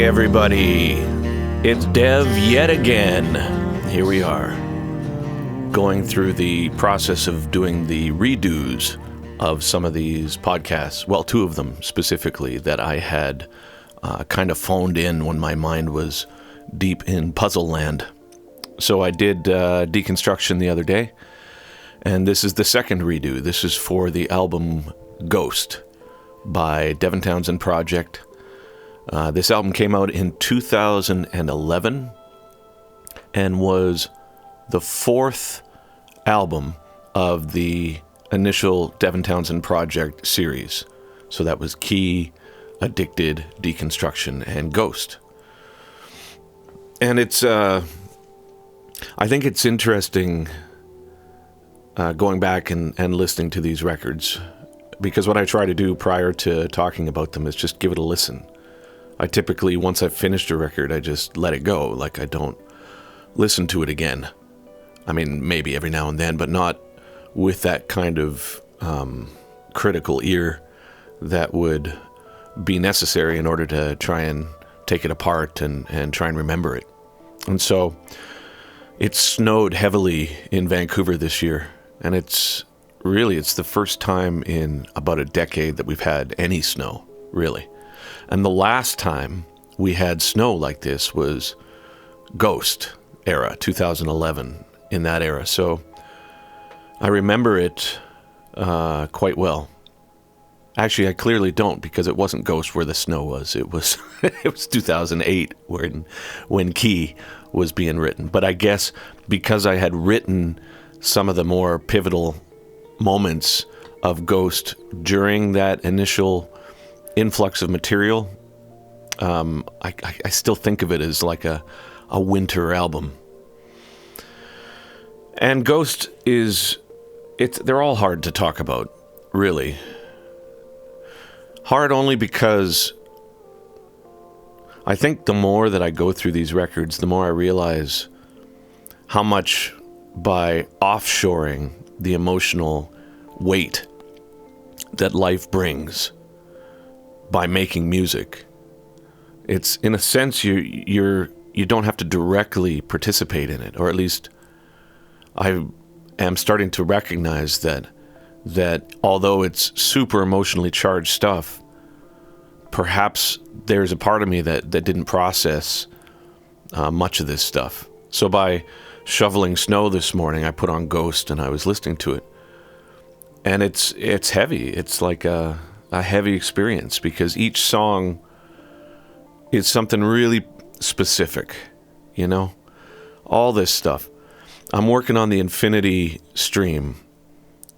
everybody. It's Dev yet again. Here we are, going through the process of doing the redos of some of these podcasts. Well, two of them specifically that I had kind of phoned in when my mind was deep in puzzle land. So I did deconstruction the other day, and this is the second redo. This is for the album Ghost by DEVIN Townsend Project. This album came out in 2011 and was the fourth album of the initial DEVIN Townsend Project series. So that was Key, Addicted, Deconstruction, and Ghost. And it's, I think it's interesting going back and listening to these records, because what I try to do prior to talking about them is just give it a listen. I typically, once I've finished a record, I just let it go. Like, I don't listen to it again. I mean, maybe every now and then, but not with that kind of critical ear that would be necessary in order to try and take it apart and try and remember it. And so it snowed heavily in Vancouver this year, and it's the first time in about a decade that we've had any snow, really. And the last time we had snow like this was Ghost era, 2011, in that era. So I remember it quite well. Actually, I clearly don't, because it wasn't Ghost where the snow was. It was it was 2008 when Key was being written. But I guess because I had written some of the more pivotal moments of Ghost during that initial influx of material, I still think of it as like a winter album. And Ghost they're all hard to talk about, really. Hard only because I think the more that I go through these records, the more I realize how much by offshoring the emotional weight that life brings by making music, it's, in a sense, you don't have to directly participate in it, or at least I am starting to recognize that although it's super emotionally charged stuff, perhaps there's a part of me that didn't process much of this stuff. So by shoveling snow this morning, I put on Ghost and I was listening to it, and it's heavy. It's like a heavy experience, because each song is something really specific, you know? All this stuff. I'm working on the Infinity stream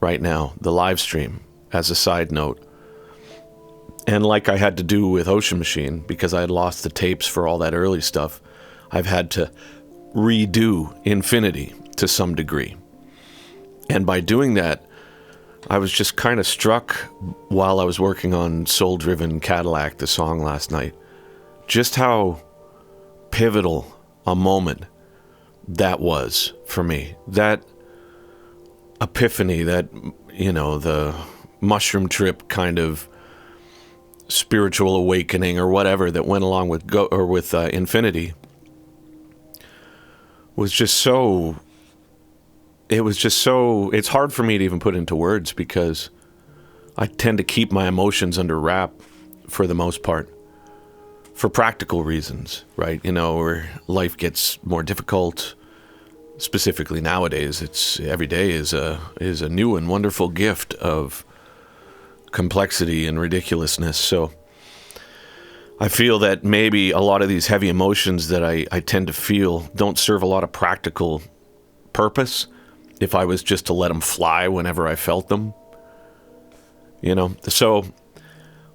right now, the live stream, as a side note. And like I had to do with Ocean Machine, because I had lost the tapes for all that early stuff, I've had to redo Infinity to some degree. And by doing that, I was just kind of struck while I was working on Soul Driven Cadillac, the song last night, just how pivotal a moment that was for me. That epiphany, that, you know, the mushroom trip kind of spiritual awakening or whatever that went along with Infinity was just so... it's hard for me to even put into words, because I tend to keep my emotions under wrap for the most part, for practical reasons, right? You know, where life gets more difficult, specifically nowadays. It's every day is a new and wonderful gift of complexity and ridiculousness. So I feel that maybe a lot of these heavy emotions that I tend to feel don't serve a lot of practical purpose if I was just to let them fly whenever I felt them, you know? So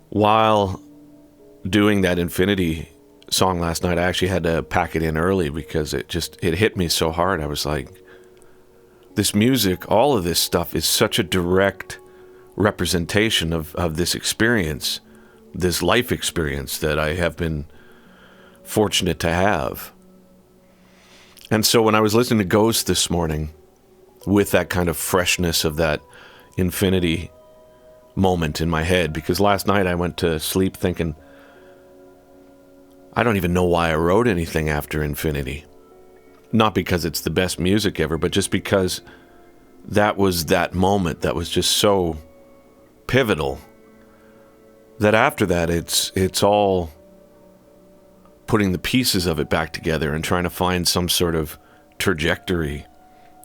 while doing that Infinity song last night, I actually had to pack it in early, because it hit me so hard. I was like, this music, all of this stuff is such a direct representation of this experience, this life experience that I have been fortunate to have. And so when I was listening to Ghost this morning, with that kind of freshness of that Infinity moment in my head, because last night I went to sleep thinking, I don't even know why I wrote anything after Infinity. Not because it's the best music ever, but just because that was that moment that was just so pivotal that after that it's all putting the pieces of it back together and trying to find some sort of trajectory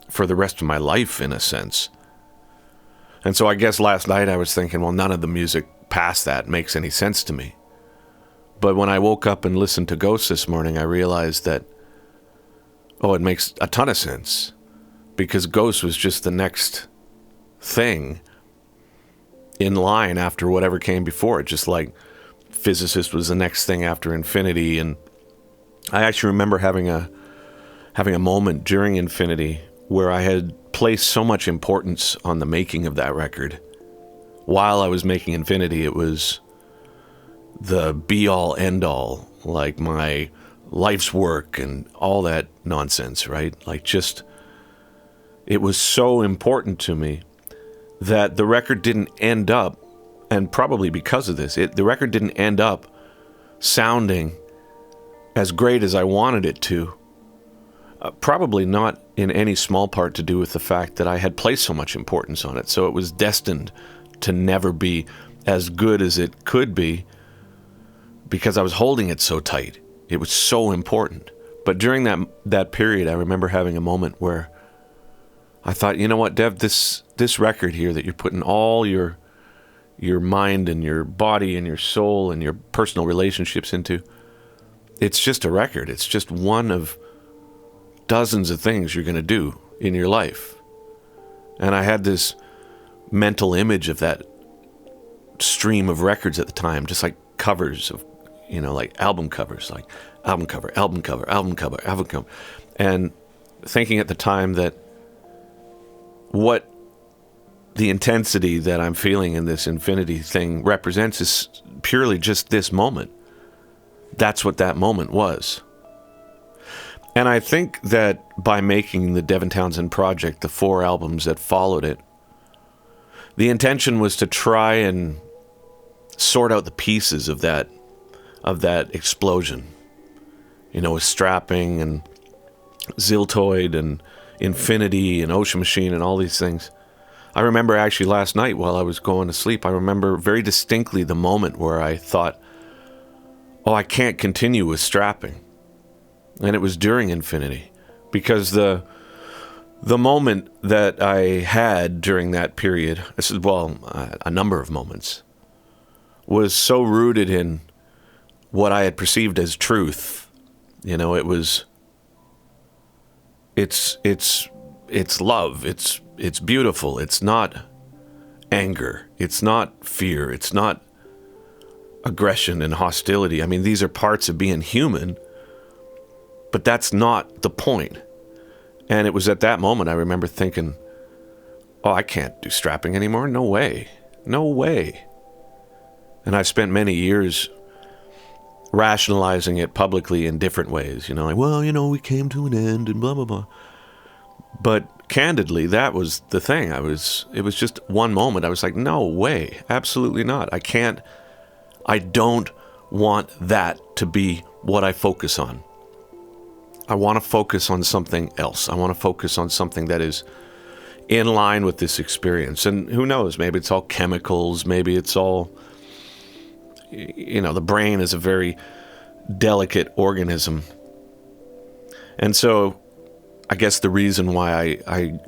for the rest of my life, in a sense. And so I guess last night I was thinking, well, none of the music past that makes any sense to me. But when I woke up and listened to Ghosts this morning, I realized that, oh, it makes a ton of sense. Because Ghosts was just the next thing in line after whatever came before it. Just like Physicist was the next thing after Infinity. And I actually remember having a moment during Infinity where I had placed so much importance on the making of that record. While I was making Infinity, it was the be-all, end-all, like my life's work and all that nonsense, right? Like just, it was so important to me that the record didn't end up, and probably because of this, the record didn't end up sounding as great as I wanted it to. Probably not in any small part to do with the fact that I had placed so much importance on it. So it was destined to never be as good as it could be because I was holding it so tight. It was so important. But during that period, I remember having a moment where I thought, you know what, Dev, this record here that you're putting all your mind and your body and your soul and your personal relationships into, it's just a record. It's just one of dozens of things you're going to do in your life. And I had this mental image of that stream of records at the time, just like covers of, like album covers, like album cover, album cover, album cover, album cover. And thinking at the time that what the intensity that I'm feeling in this Infinity thing represents is purely just this moment. That's what that moment was. And I think that by making the Devin Townsend project, the 4 albums that followed it, the intention was to try and sort out the pieces of that explosion. With Strapping and Ziltoid and Infinity and Ocean Machine and all these things. I remember actually last night while I was going to sleep, I remember very distinctly the moment where I thought, oh, I can't continue with Strapping. And it was during Infinity, because the moment that I had during that period, a number of moments, was so rooted in what I had perceived as truth. It's love. It's beautiful. It's not anger. It's not fear. It's not aggression and hostility. I mean, these are parts of being human. But that's not the point. And it was at that moment I remember thinking, oh, I can't do Strapping anymore. No way. No way. And I've spent many years rationalizing it publicly in different ways. We came to an end and blah, blah, blah. But candidly, that was the thing. It was just one moment. I was like, no way. Absolutely not. I don't want that to be what I focus on. I want to focus on something else. I want to focus on something that is in line with this experience. And who knows, maybe it's all chemicals, maybe it's all, the brain is a very delicate organism. And so I guess the reason why I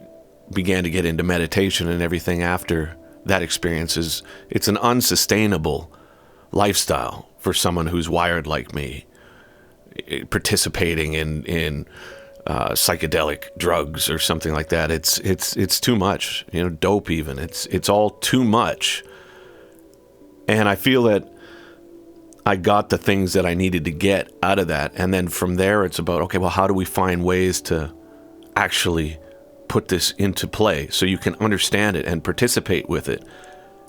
began to get into meditation and everything after that experience is it's an unsustainable lifestyle for someone who's wired like me. Participating in psychedelic drugs or something like that, it's too much. Dope even. It's all too much. And I feel that I got the things that I needed to get out of that, and then from there it's about, okay, well, how do we find ways to actually put this into play so you can understand it and participate with it,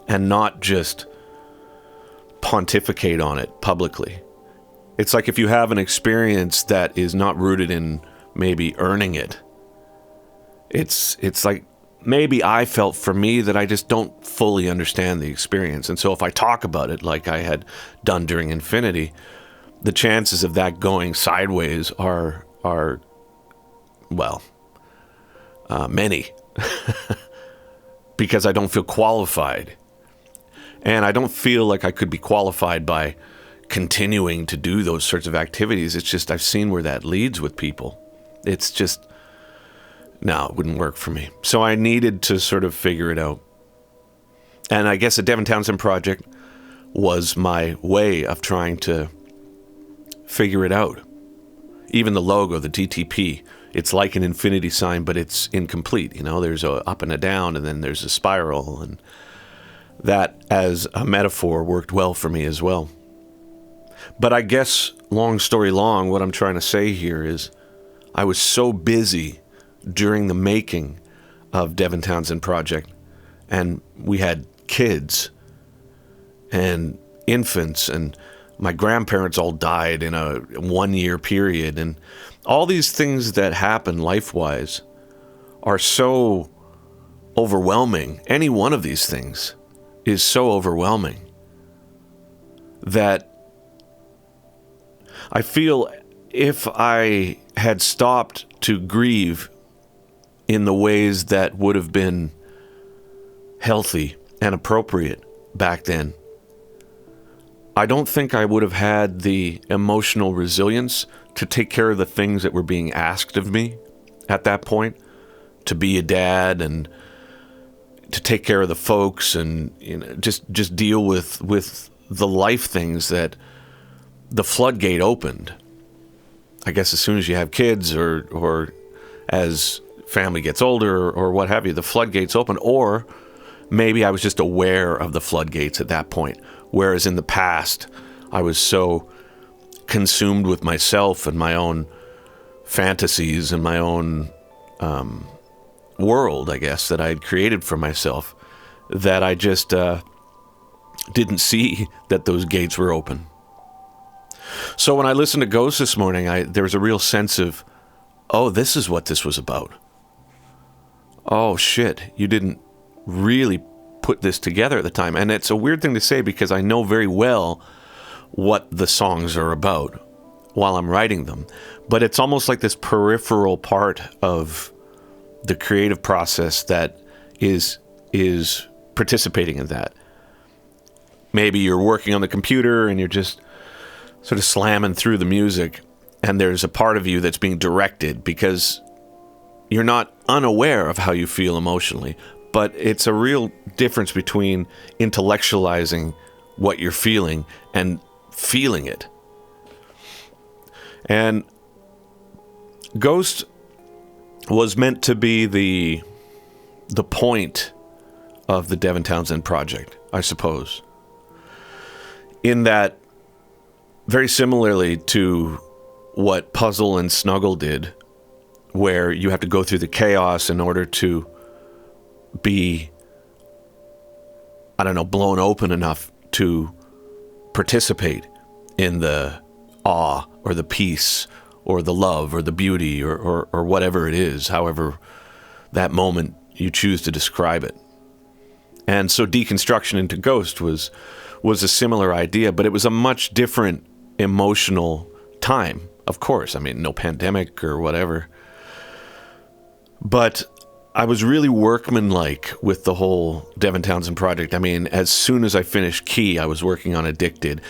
and not just pontificate on it publicly. It's like if you have an experience that is not rooted in maybe earning it, it's like maybe I felt for me that I just don't fully understand the experience. And so if I talk about it like I had done during Infinity, the chances of that going sideways are many. Because I don't feel qualified. And I don't feel like I could be qualified by continuing to do those sorts of activities. It's just, I've seen where that leads with people. It's just, no, it wouldn't work for me. So I needed to sort of figure it out. And I guess the Devin Townsend project was my way of trying to figure it out. Even the logo, the DTP, it's like an infinity sign, but it's incomplete. You know, there's a up and a down, and then there's a spiral. And that, as a metaphor, worked well for me as well. But I guess, long story long, what I'm trying to say here is I was so busy during the making of Devin Townsend project, and we had kids and infants, and my grandparents all died in a 1-year period, and all these things that happen life-wise are so overwhelming. Any one of these things is so overwhelming that I feel if I had stopped to grieve in the ways that would have been healthy and appropriate back then, I don't think I would have had the emotional resilience to take care of the things that were being asked of me at that point, to be a dad and to take care of the folks and, you know, just deal with the life things that the floodgate opened. I guess as soon as you have kids or as family gets older or what have you, the floodgates open. Or maybe I was just aware of the floodgates at that point. Whereas in the past, I was so consumed with myself and my own fantasies and my own world, I guess, that I had created for myself, that I just didn't see that those gates were open. So when I listened to Ghost this morning, there was a real sense of, oh, this is what this was about. Oh, shit, you didn't really put this together at the time. And it's a weird thing to say because I know very well what the songs are about while I'm writing them. But it's almost like this peripheral part of the creative process that is participating in that. Maybe you're working on the computer and you're just sort of slamming through the music, and there's a part of you that's being directed because you're not unaware of how you feel emotionally. But it's a real difference between intellectualizing what you're feeling and feeling it. And Ghost was meant to be the point of the Devin Townsend project, I suppose. In that, very similarly to what Puzzle and Snuggle did, where you have to go through the chaos in order to be, I don't know, blown open enough to participate in the awe or the peace or the love or the beauty or whatever it is, however that moment you choose to describe it. And so deconstruction into Ghost was a similar idea, but it was a much different emotional time, of course. I mean, no pandemic or whatever. But I was really workmanlike with the whole Devin Townsend project. I mean, as soon as I finished Key, I was working on Addicted.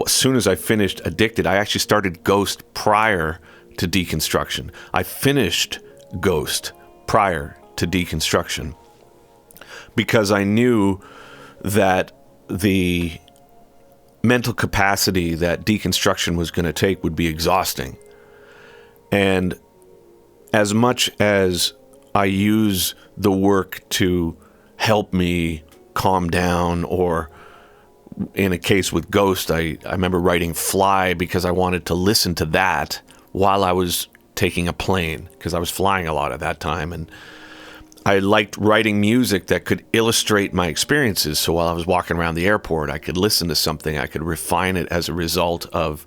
As soon as I finished Addicted, I actually started Ghost prior to deconstruction. I finished Ghost prior to deconstruction because I knew that the mental capacity that deconstruction was going to take would be exhausting. And as much as I use the work to help me calm down, or in a case with Ghost, I remember writing Fly because I wanted to listen to that while I was taking a plane, because I was flying a lot at that time, and I liked writing music that could illustrate my experiences. So while I was walking around the airport, I could listen to something, I could refine it as a result of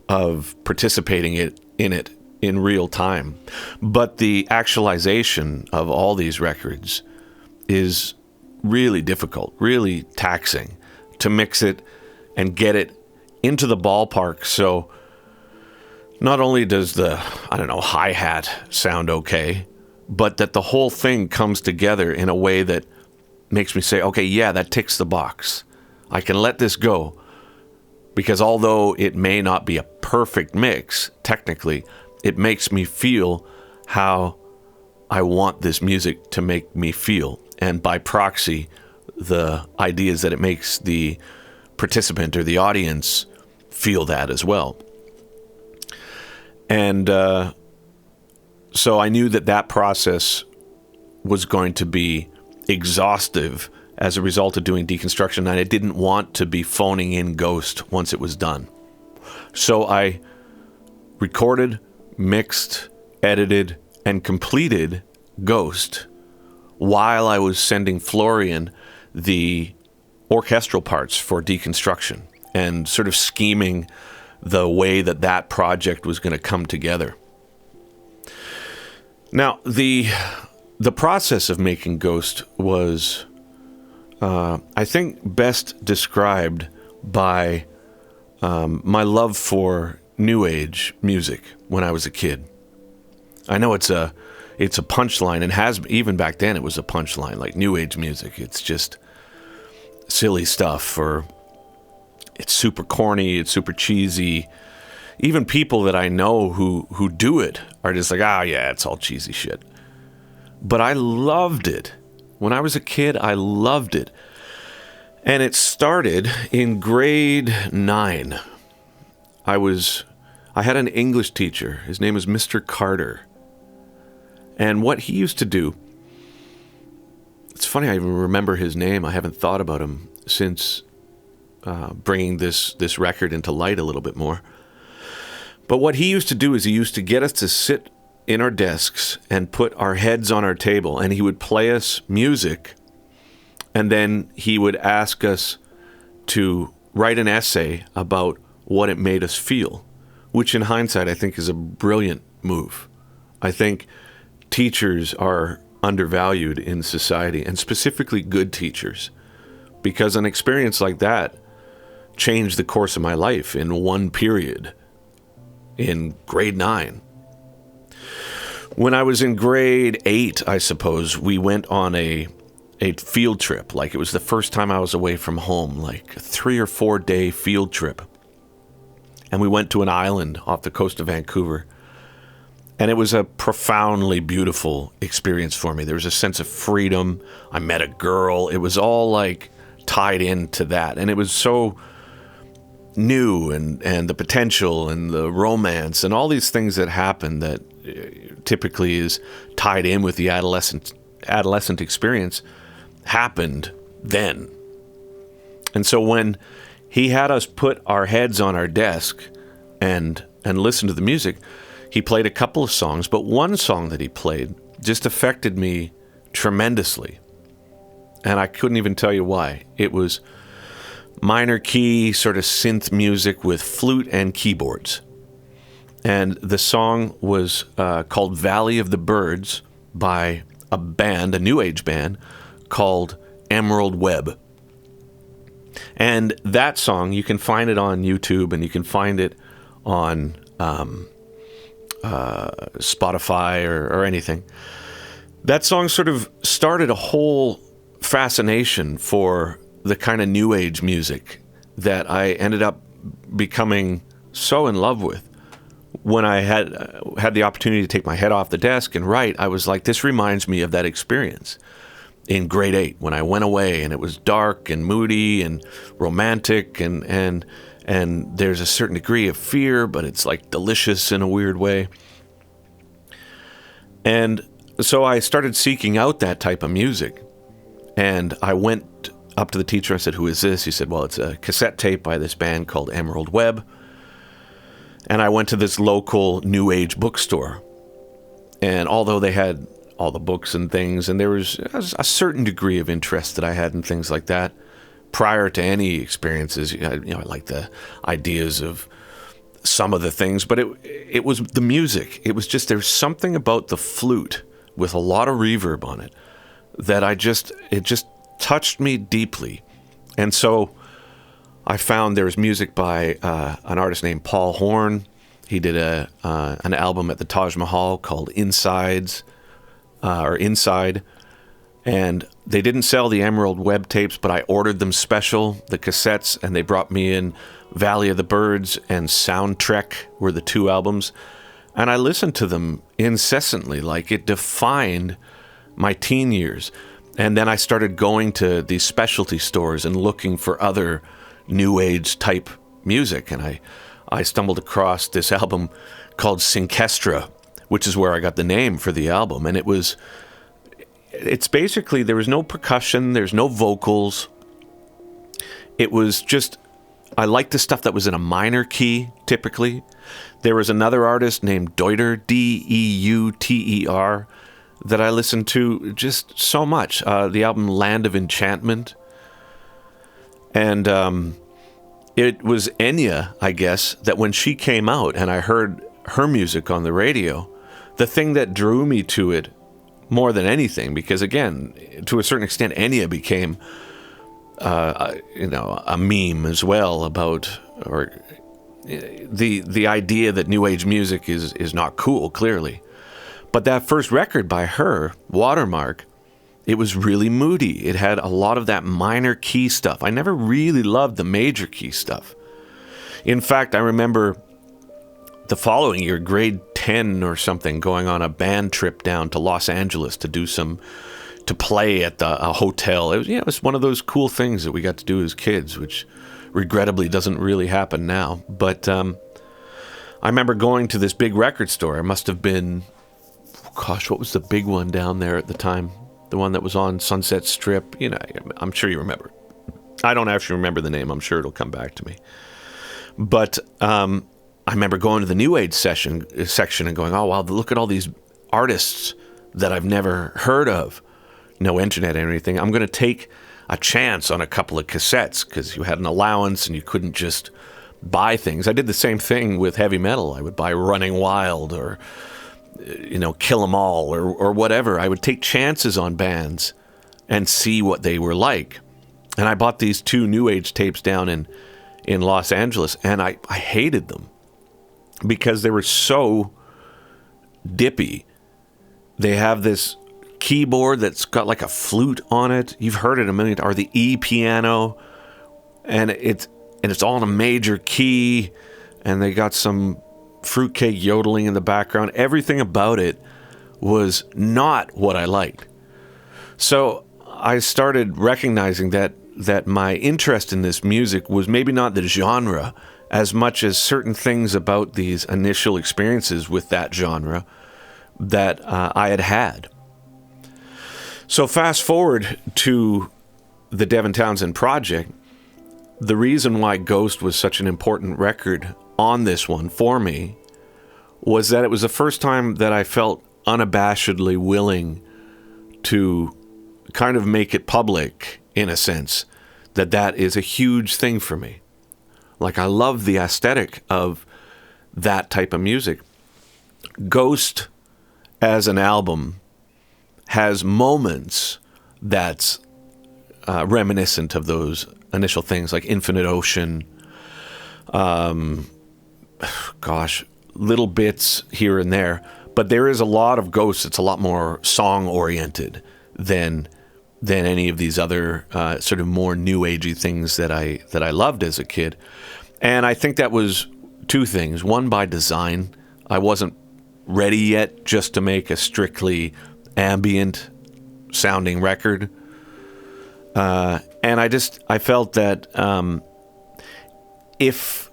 participating in it in real time. But the actualization of all these records is really difficult, really taxing, to mix it and get it into the ballpark. So not only does the, hi-hat sound okay, but that the whole thing comes together in a way that makes me say, okay, yeah, that ticks the box. I can let this go. Because although it may not be a perfect mix, technically, it makes me feel how I want this music to make me feel. And by proxy, the idea is that it makes the participant or the audience feel that as well. And so I knew that process was going to be exhaustive as a result of doing deconstruction, and I didn't want to be phoning in Ghost once it was done. So I recorded, mixed, edited, and completed Ghost while I was sending Florian the orchestral parts for deconstruction and sort of scheming the way that project was going to come together. Now, the process of making Ghost was, I think, best described by my love for New Age music when I was a kid. I know it's a punchline, and even back then it was a punchline, like New Age music. It's just silly stuff, or it's super corny, it's super cheesy. Even people that I know who do it are just like, yeah, it's all cheesy shit. But I loved it. When I was a kid, I loved it. And it started in grade 9. I had an English teacher. His name was Mr. Carter. And what he used to do, it's funny I even remember his name. I haven't thought about him since bringing this record into light a little bit more. But what he used to do is he used to get us to sit in our desks and put our heads on our table, and he would play us music, and then he would ask us to write an essay about what it made us feel, which in hindsight I think is a brilliant move. I think teachers are undervalued in society, and specifically good teachers, because an experience like that changed the course of my life in one period in grade 9. When I was in grade 8, I suppose, we went on a field trip. Like, it was the first time I was away from home, like a 3 or 4 day field trip. And we went to an island off the coast of Vancouver. And it was a profoundly beautiful experience for me. There was a sense of freedom. I met a girl. It was all like tied into that. And it was so new, and the potential and the romance and all these things that happen that typically is tied in with the adolescent experience happened then. And so when he had us put our heads on our desk and listen to the music, he played a couple of songs, but one song that he played just affected me tremendously. And I couldn't even tell you why. It was minor key sort of synth music with flute and keyboards. And the song was called Valley of the Birds by a New Age band called Emerald Web. And that song, you can find it on YouTube, and you can find it on Spotify or anything. That song sort of started a whole fascination for the kind of New Age music that I ended up becoming so in love with. When I had the opportunity to take my head off the desk and write, I was like, this reminds me of that experience in grade 8 when I went away, and it was dark and moody and romantic, and there's a certain degree of fear, but it's like delicious in a weird way. And so I started seeking out that type of music, and I went up to the teacher. I said, "Who is this?" He said, "Well, it's a cassette tape by this band called Emerald Web." And I went to this local New Age bookstore. And although they had all the books and things, and there was a certain degree of interest that I had in things like that prior to any experiences, I like the ideas of some of the things, but it was the music. It was just, there's something about the flute with a lot of reverb on it that it just touched me deeply. And so I found there's music by an artist named Paul Horn. He did an album at the Taj Mahal called Inside. And they didn't sell the Emerald Web tapes, but I ordered them special, the cassettes, and they brought me in Valley of the Birds and Soundtrek were the two albums. And I listened to them incessantly, like it defined my teen years. And then I started going to these specialty stores and looking for other new age type music. And I stumbled across this album called Synkestra, which is where I got the name for the album. And it's basically, there was no percussion, there's no vocals. It was just, I liked the stuff that was in a minor key, typically. There was another artist named Deuter, Deuter, that I listened to just so much. The album Land of Enchantment. And it was Enya, I guess, that when she came out and I heard her music on the radio, the thing that drew me to it more than anything, because again, to a certain extent, Enya became, a meme as well about, or the idea that new age music is not cool, clearly. But that first record by her, Watermark, it was really moody. It had a lot of that minor key stuff. I never really loved the major key stuff. In fact, I remember the following year, grade 10 or something, going on a band trip down to Los Angeles to play at a hotel. It was one of those cool things that we got to do as kids, which regrettably doesn't really happen now. But I remember going to this big record store. It must have been, what was the big one down there at the time? The one that was on Sunset Strip. I'm sure you remember. I don't actually remember the name. I'm sure it'll come back to me. But I remember going to the New Age section and going, oh, wow, look at all these artists that I've never heard of. No internet or anything. I'm going to take a chance on a couple of cassettes because you had an allowance and you couldn't just buy things. I did the same thing with heavy metal. I would buy Running Wild or, Kill 'Em All or whatever. I would take chances on bands and see what they were like. And I bought these two New Age tapes down in Los Angeles, and I hated them because they were so dippy. They have this keyboard that's got like a flute on it. You've heard it a million times. Or the E piano, and it's all in a major key, and they got some fruitcake yodeling in the background. Everything about it was not what I liked. So I started recognizing that my interest in this music was maybe not the genre as much as certain things about these initial experiences with that genre that I had. So fast forward to the Devin Townsend project. The reason why Ghost was such an important record on this one for me was that it was the first time that I felt unabashedly willing to kind of make it public, in a sense, that is a huge thing for me. Like, I love the aesthetic of that type of music. Ghost, as an album, has moments that's reminiscent of those initial things, like Infinite Ocean. Little bits here and there. But there is a lot of Ghost that's a lot more song-oriented than any of these other sort of more new agey things that I loved as a kid. And I think that was two things. One, by design. I wasn't ready yet just to make a strictly ambient sounding record. And I felt that if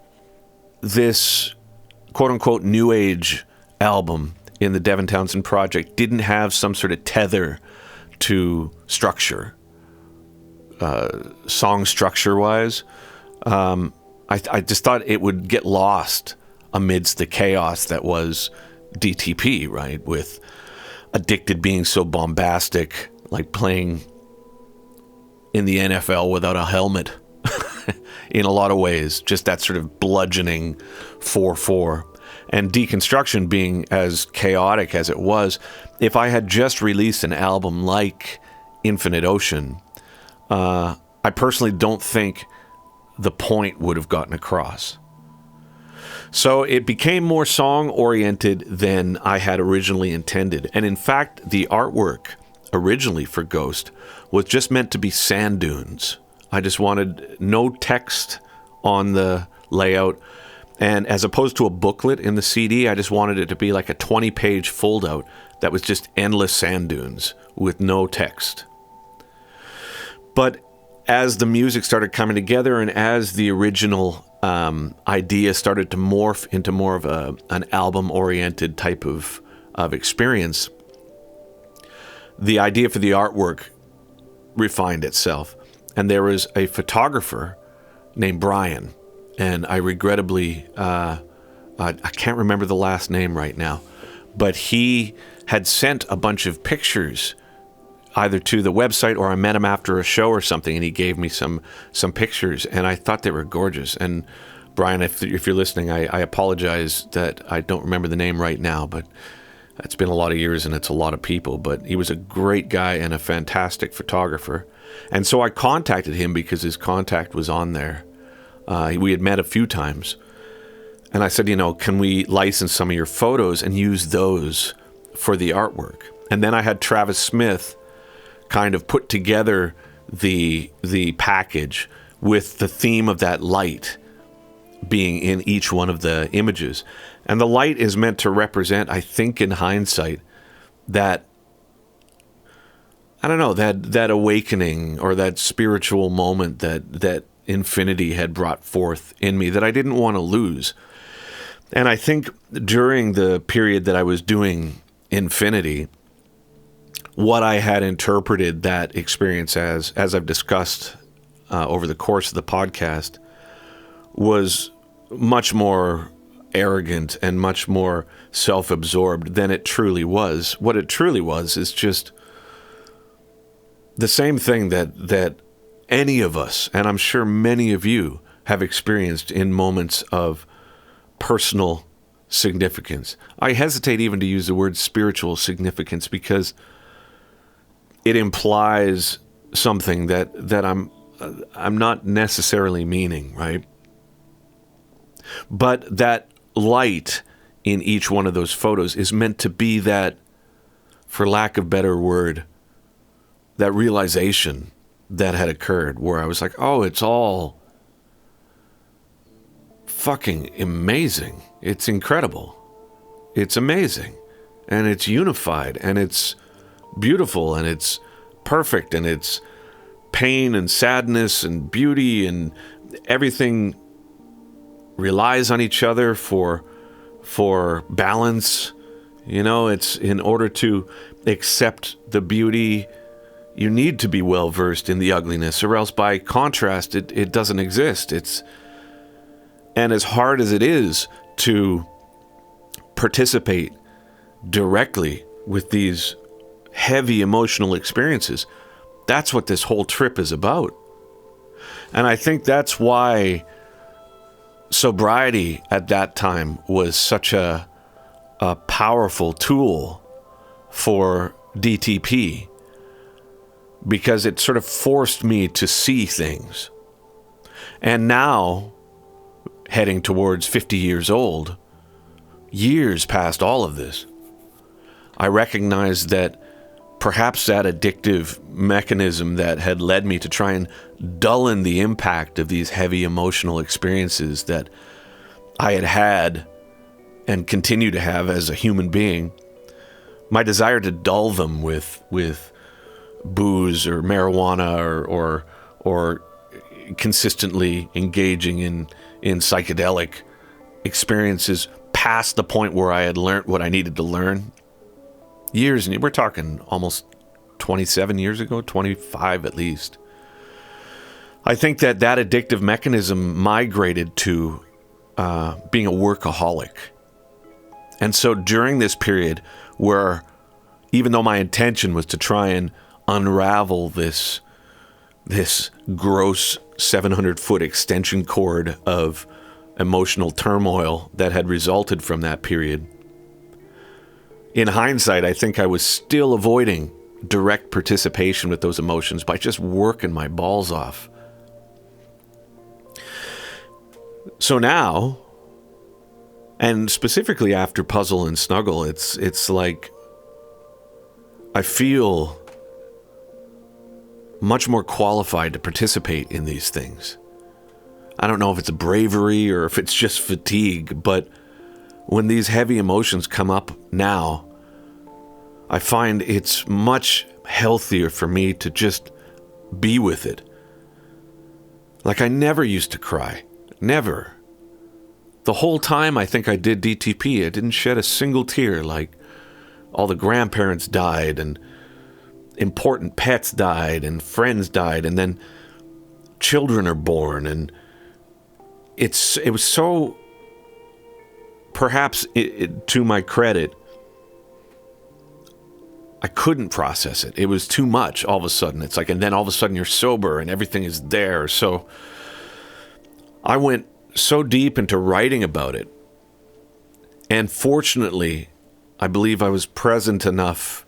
this quote unquote new age album in the Devin Townsend project didn't have some sort of tether to structure, song structure wise, I just thought it would get lost amidst the chaos that was DTP, right? With Addicted being so bombastic, like playing in the NFL without a helmet in a lot of ways, just that sort of bludgeoning 4/4. And Deconstruction being as chaotic as it was. If I had just released an album like Infinite Ocean, I personally don't think the point would have gotten across. So it became more song-oriented than I had originally intended. And in fact, the artwork originally for Ghost was just meant to be sand dunes. I just wanted no text on the layout. And as opposed to a booklet in the CD, I just wanted it to be like a 20-page fold-out that was just endless sand dunes with no text. But as the music started coming together and as the original idea started to morph into more of an album-oriented type of experience, the idea for the artwork refined itself. And there was a photographer named Brian, and I regrettably, I can't remember the last name right now, but he had sent a bunch of pictures either to the website, or I met him after a show or something, and he gave me some pictures, and I thought they were gorgeous. And Brian, if you're listening, I apologize that I don't remember the name right now, but it's been a lot of years and it's a lot of people. But he was a great guy and a fantastic photographer. And so I contacted him because his contact was on there. We had met a few times. And I said, can we license some of your photos and use those for the artwork? And then I had Travis Smith kind of put together the package with the theme of that light being in each one of the images. And the light is meant to represent, I think in hindsight, that, I don't know, that awakening or that spiritual moment that infinity had brought forth in me that I didn't want to lose. And I think during the period that I was doing Infinity, what I had interpreted that experience as I've discussed over the course of the podcast, was much more arrogant and much more self-absorbed than it truly was. What it truly was is just the same thing that any of us, and I'm sure many of you, have experienced in moments of personal significance. I hesitate even to use the word spiritual significance because it implies something that I'm not necessarily meaning, right? But that light in each one of those photos is meant to be that, for lack of a better word, that realization that had occurred where I was like, oh, it's all fucking amazing. It's incredible. It's amazing. And it's unified. And it's beautiful. And it's perfect. And it's pain and sadness and beauty. And everything relies on each other for balance. It's in order to accept the beauty, you need to be well versed in the ugliness, or else by contrast, it doesn't exist. And as hard as it is to participate directly with these heavy emotional experiences, that's what this whole trip is about. And I think that's why sobriety at that time was such a powerful tool for DTP, because it sort of forced me to see things. And now, heading towards 50 years old, years past all of this, I recognize that perhaps that addictive mechanism that had led me to try and dullen the impact of these heavy emotional experiences that I had and continue to have as a human being, my desire to dull them with booze or marijuana or consistently engaging in psychedelic experiences past the point where I had learned what I needed to learn. Years, and we're talking almost 27 years ago, 25 at least. I think that addictive mechanism migrated to being a workaholic. And so during this period where, even though my intention was to try and unravel this gross 700-foot extension cord of emotional turmoil that had resulted from that period, in hindsight, I think I was still avoiding direct participation with those emotions by just working my balls off. So now, and specifically after Puzzle and Snuggle, it's like I feel much more qualified to participate in these things. I don't know if it's bravery or if it's just fatigue, but when these heavy emotions come up now, I find it's much healthier for me to just be with it. Like, I never used to cry. Never. The whole time I think I did DTP, I didn't shed a single tear. Like, all the grandparents died, and important pets died, and friends died, and then children are born, and it was so, perhaps to my credit, I couldn't process it. It was too much all of a sudden. It's like, and then all of a sudden you're sober and everything is there. So I went so deep into writing about it. And fortunately, I believe I was present enough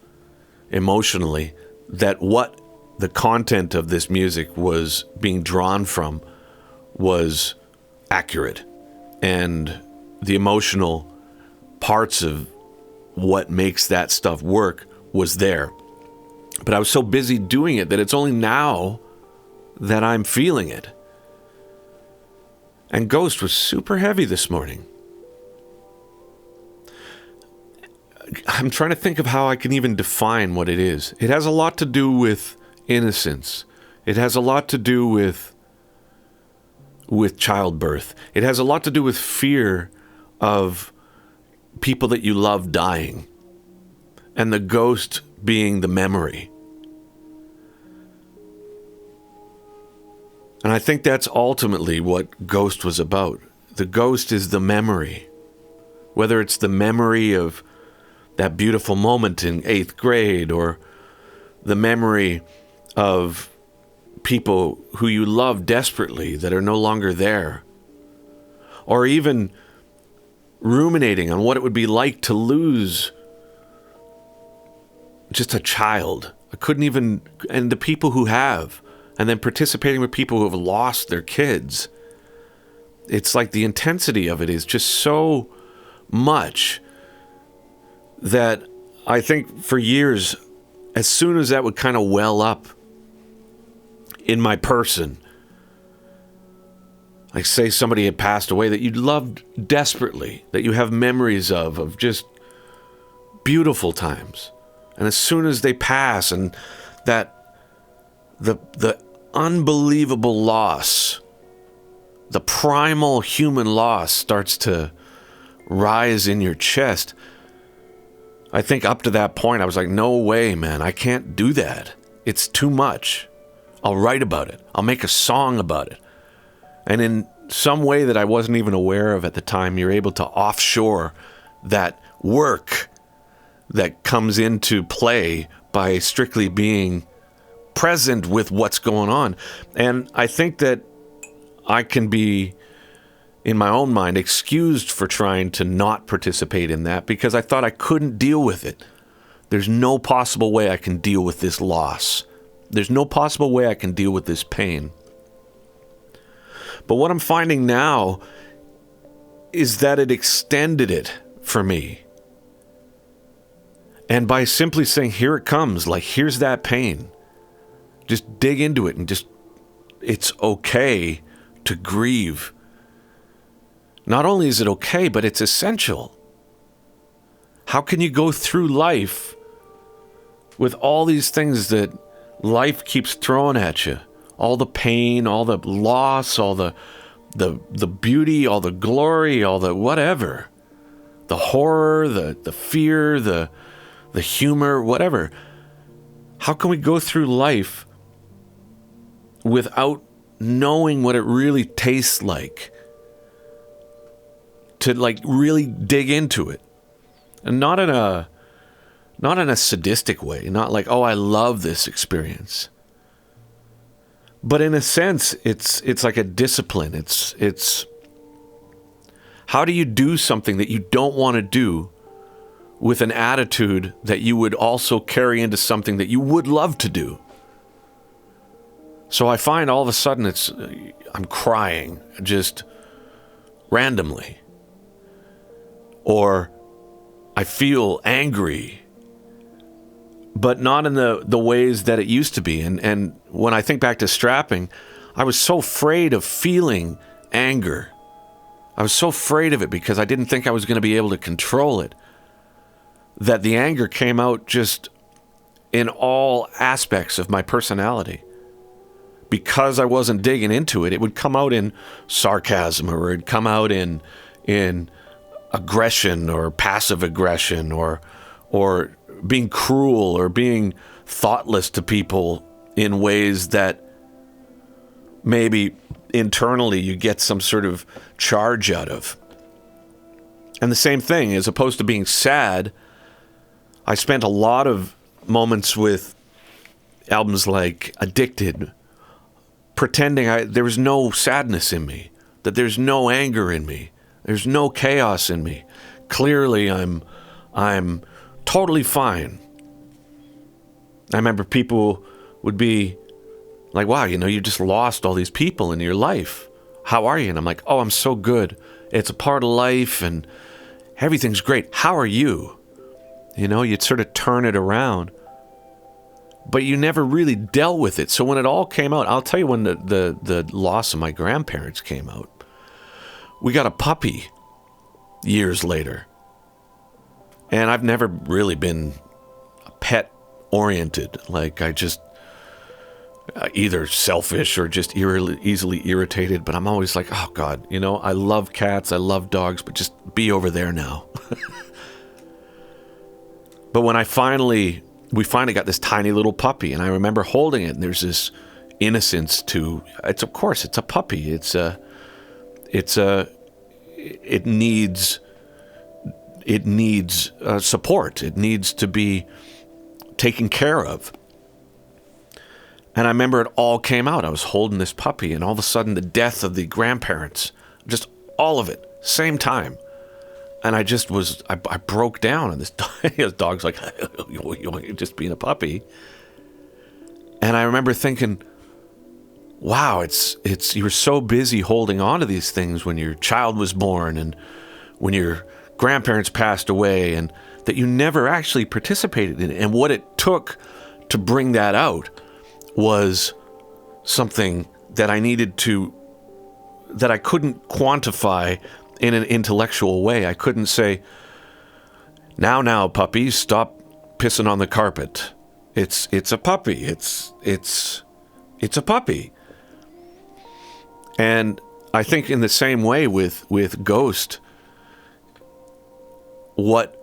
emotionally that what the content of this music was being drawn from was accurate. And the emotional parts of what makes that stuff work was there. But I was so busy doing it that it's only now that I'm feeling it. And Ghost was super heavy this morning. I'm trying to think of how I can even define what it is. It has a lot to do with innocence. It has a lot to do with childbirth. It has a lot to do with fear of people that you love dying. And the ghost being the memory. And I think that's ultimately what Ghost was about. The ghost is the memory. Whether it's the memory of that beautiful moment in 8th grade, or the memory of people who you love desperately that are no longer there, or even ruminating on what it would be like to lose just a child. I couldn't even, and the people who have, and then participating with people who have lost their kids. It's like the intensity of it is just so much that I think for years, as soon as that would kind of well up in my person, like say somebody had passed away that you loved desperately, that you have memories of just beautiful times. And as soon as they pass, and that the unbelievable loss, the primal human loss starts to rise in your chest, I think up to that point I was like, no way, man, I can't do that. It's too much. I'll write about it. I'll make a song about it. And in some way that I wasn't even aware of at the time, you're able to offshore that work that comes into play by strictly being present with what's going on. And I think that I can be, in my own mind, excused for trying to not participate in that because I thought I couldn't deal with it. There's no possible way I can deal with this loss. There's no possible way I can deal with this pain. But what I'm finding now is that it extended it for me. And by simply saying, here it comes, like, here's that pain. Just dig into it and just, it's okay to grieve. Not only is it okay, but it's essential. How can you go through life with all these things that life keeps throwing at you? All the pain, all the loss, all the beauty, all the glory, all the whatever. The horror, the fear, the humor, whatever. How can we go through life without knowing what it really tastes like? To like really dig into it. And not in a sadistic way, not like, oh, I love this experience. But in a sense, it's like a discipline. It's how do you do something that you don't want to do with an attitude that you would also carry into something that you would love to do? So I find all of a sudden I'm crying, just randomly. Or I feel angry, but not in the ways that it used to be. And when I think back to strapping, I was so afraid of feeling anger. I was so afraid of it because I didn't think I was going to be able to control it, that the anger came out just in all aspects of my personality. Because I wasn't digging into it, it would come out in sarcasm, or it'd come out in aggression or passive aggression, or being cruel or being thoughtless to people in ways that maybe internally you get some sort of charge out of. And the same thing, as opposed to being sad, I spent a lot of moments with albums like Addicted, pretending there was no sadness in me, that there's no anger in me, there's no chaos in me. Clearly, I'm totally fine. I remember people would be like, wow, you just lost all these people in your life. How are you? And I'm like, oh, I'm so good. It's a part of life and everything's great. How are you? You'd sort of turn it around. But you never really dealt with it. So when it all came out, I'll tell you when the loss of my grandparents came out. We got a puppy years later. And I've never really been pet-oriented. Like, I just either selfish or just easily irritated. But I'm always like, oh, God, I love cats, I love dogs, but just be over there now. But when we finally got this tiny little puppy, and I remember holding it, and there's this innocence to it's. Of course, it's a puppy. It needs support. It needs to be taken care of. And I remember it all came out. I was holding this puppy, and all of a sudden, the death of the grandparents, just all of it, same time. And I broke down, and this dog's like, you're just being a puppy. And I remember thinking, wow, you were so busy holding on to these things when your child was born and when your grandparents passed away, and that you never actually participated in it. And what it took to bring that out was something that that I couldn't quantify in an intellectual way. I couldn't say, now, puppies, stop pissing on the carpet. It's a puppy. It's a puppy. And I think in the same way with Ghost, what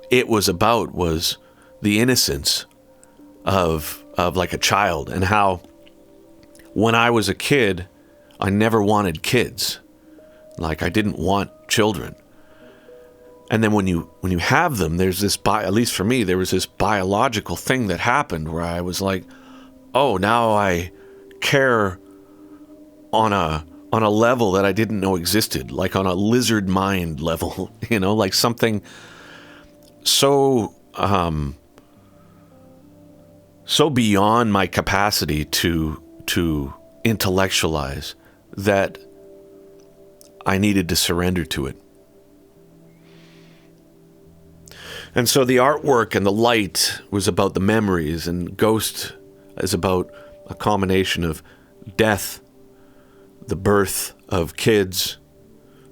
it was about was the innocence of like a child, and how when I was a kid, I never wanted kids. Like, I didn't want children. And then when you have them, there's this, at least for me, there was this biological thing that happened where I was like, oh, now I care on a level that I didn't know existed, like on a lizard mind level, like something so beyond my capacity to intellectualize that I needed to surrender to it. And so the artwork and the light was about the memories, and Ghost is about a combination of death, the birth of kids,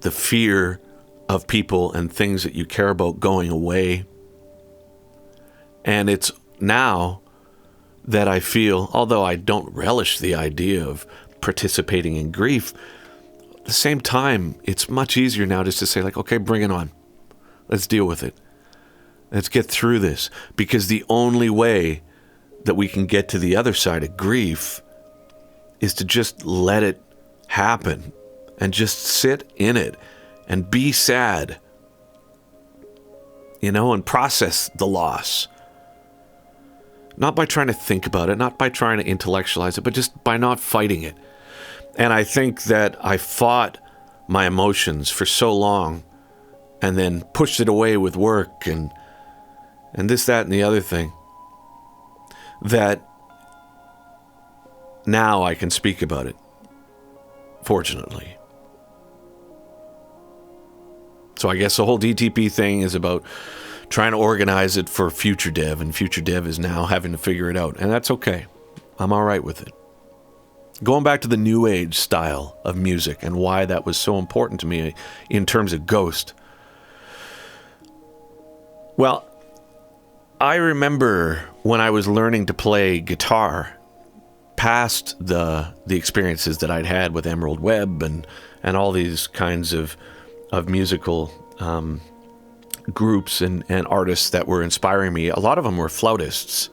the fear of people and things that you care about going away. And it's now that I feel, although I don't relish the idea of participating in grief, at the same time, it's much easier now just to say, like, okay, bring it on. Let's deal with it. Let's get through this. Because the only way that we can get to the other side of grief is to just let it happen and just sit in it and be sad, and process the loss. Not by trying to think about it, not by trying to intellectualize it, but just by not fighting it. And I think that I fought my emotions for so long and then pushed it away with work and this, that, and the other thing, that now I can speak about it, fortunately. So I guess the whole DTP thing is about trying to organize it for future dev, and future dev is now having to figure it out, and that's okay. I'm all right with it. Going back to the new age style of music and why that was so important to me in terms of Ghost. Well, I remember when I was learning to play guitar, past the experiences that I'd had with Emerald Webb and all these kinds of musical groups and artists that were inspiring me. A lot of them were flautists.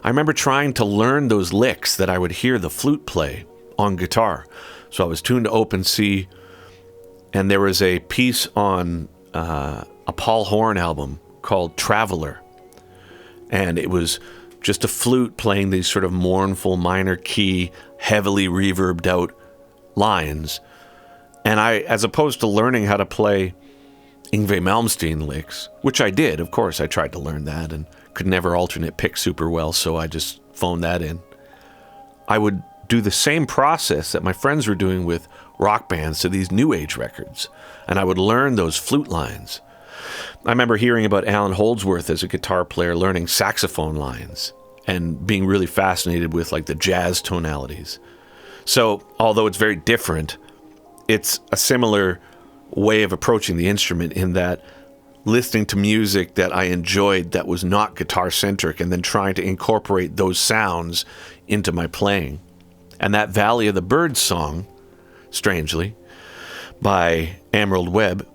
I remember trying to learn those licks that I would hear the flute play on guitar. So I was tuned to open C, and there was a piece on a Paul Horn album called Traveler. And it was just a flute playing these sort of mournful minor key, heavily reverbed out lines. And I, as opposed to learning how to play Yngwie Malmsteen licks, which I did, of course, I tried to learn that and could never alternate pick super well, so I just phoned that in. I would do the same process that my friends were doing with rock bands to these new age records, and I would learn those flute lines. I remember hearing about Alan Holdsworth as a guitar player learning saxophone lines and being really fascinated with like the jazz tonalities. So, although it's very different, it's a similar way of approaching the instrument in that listening to music that I enjoyed that was not guitar-centric and then trying to incorporate those sounds into my playing. And that Valley of the Birds song, strangely, by Emerald Webb,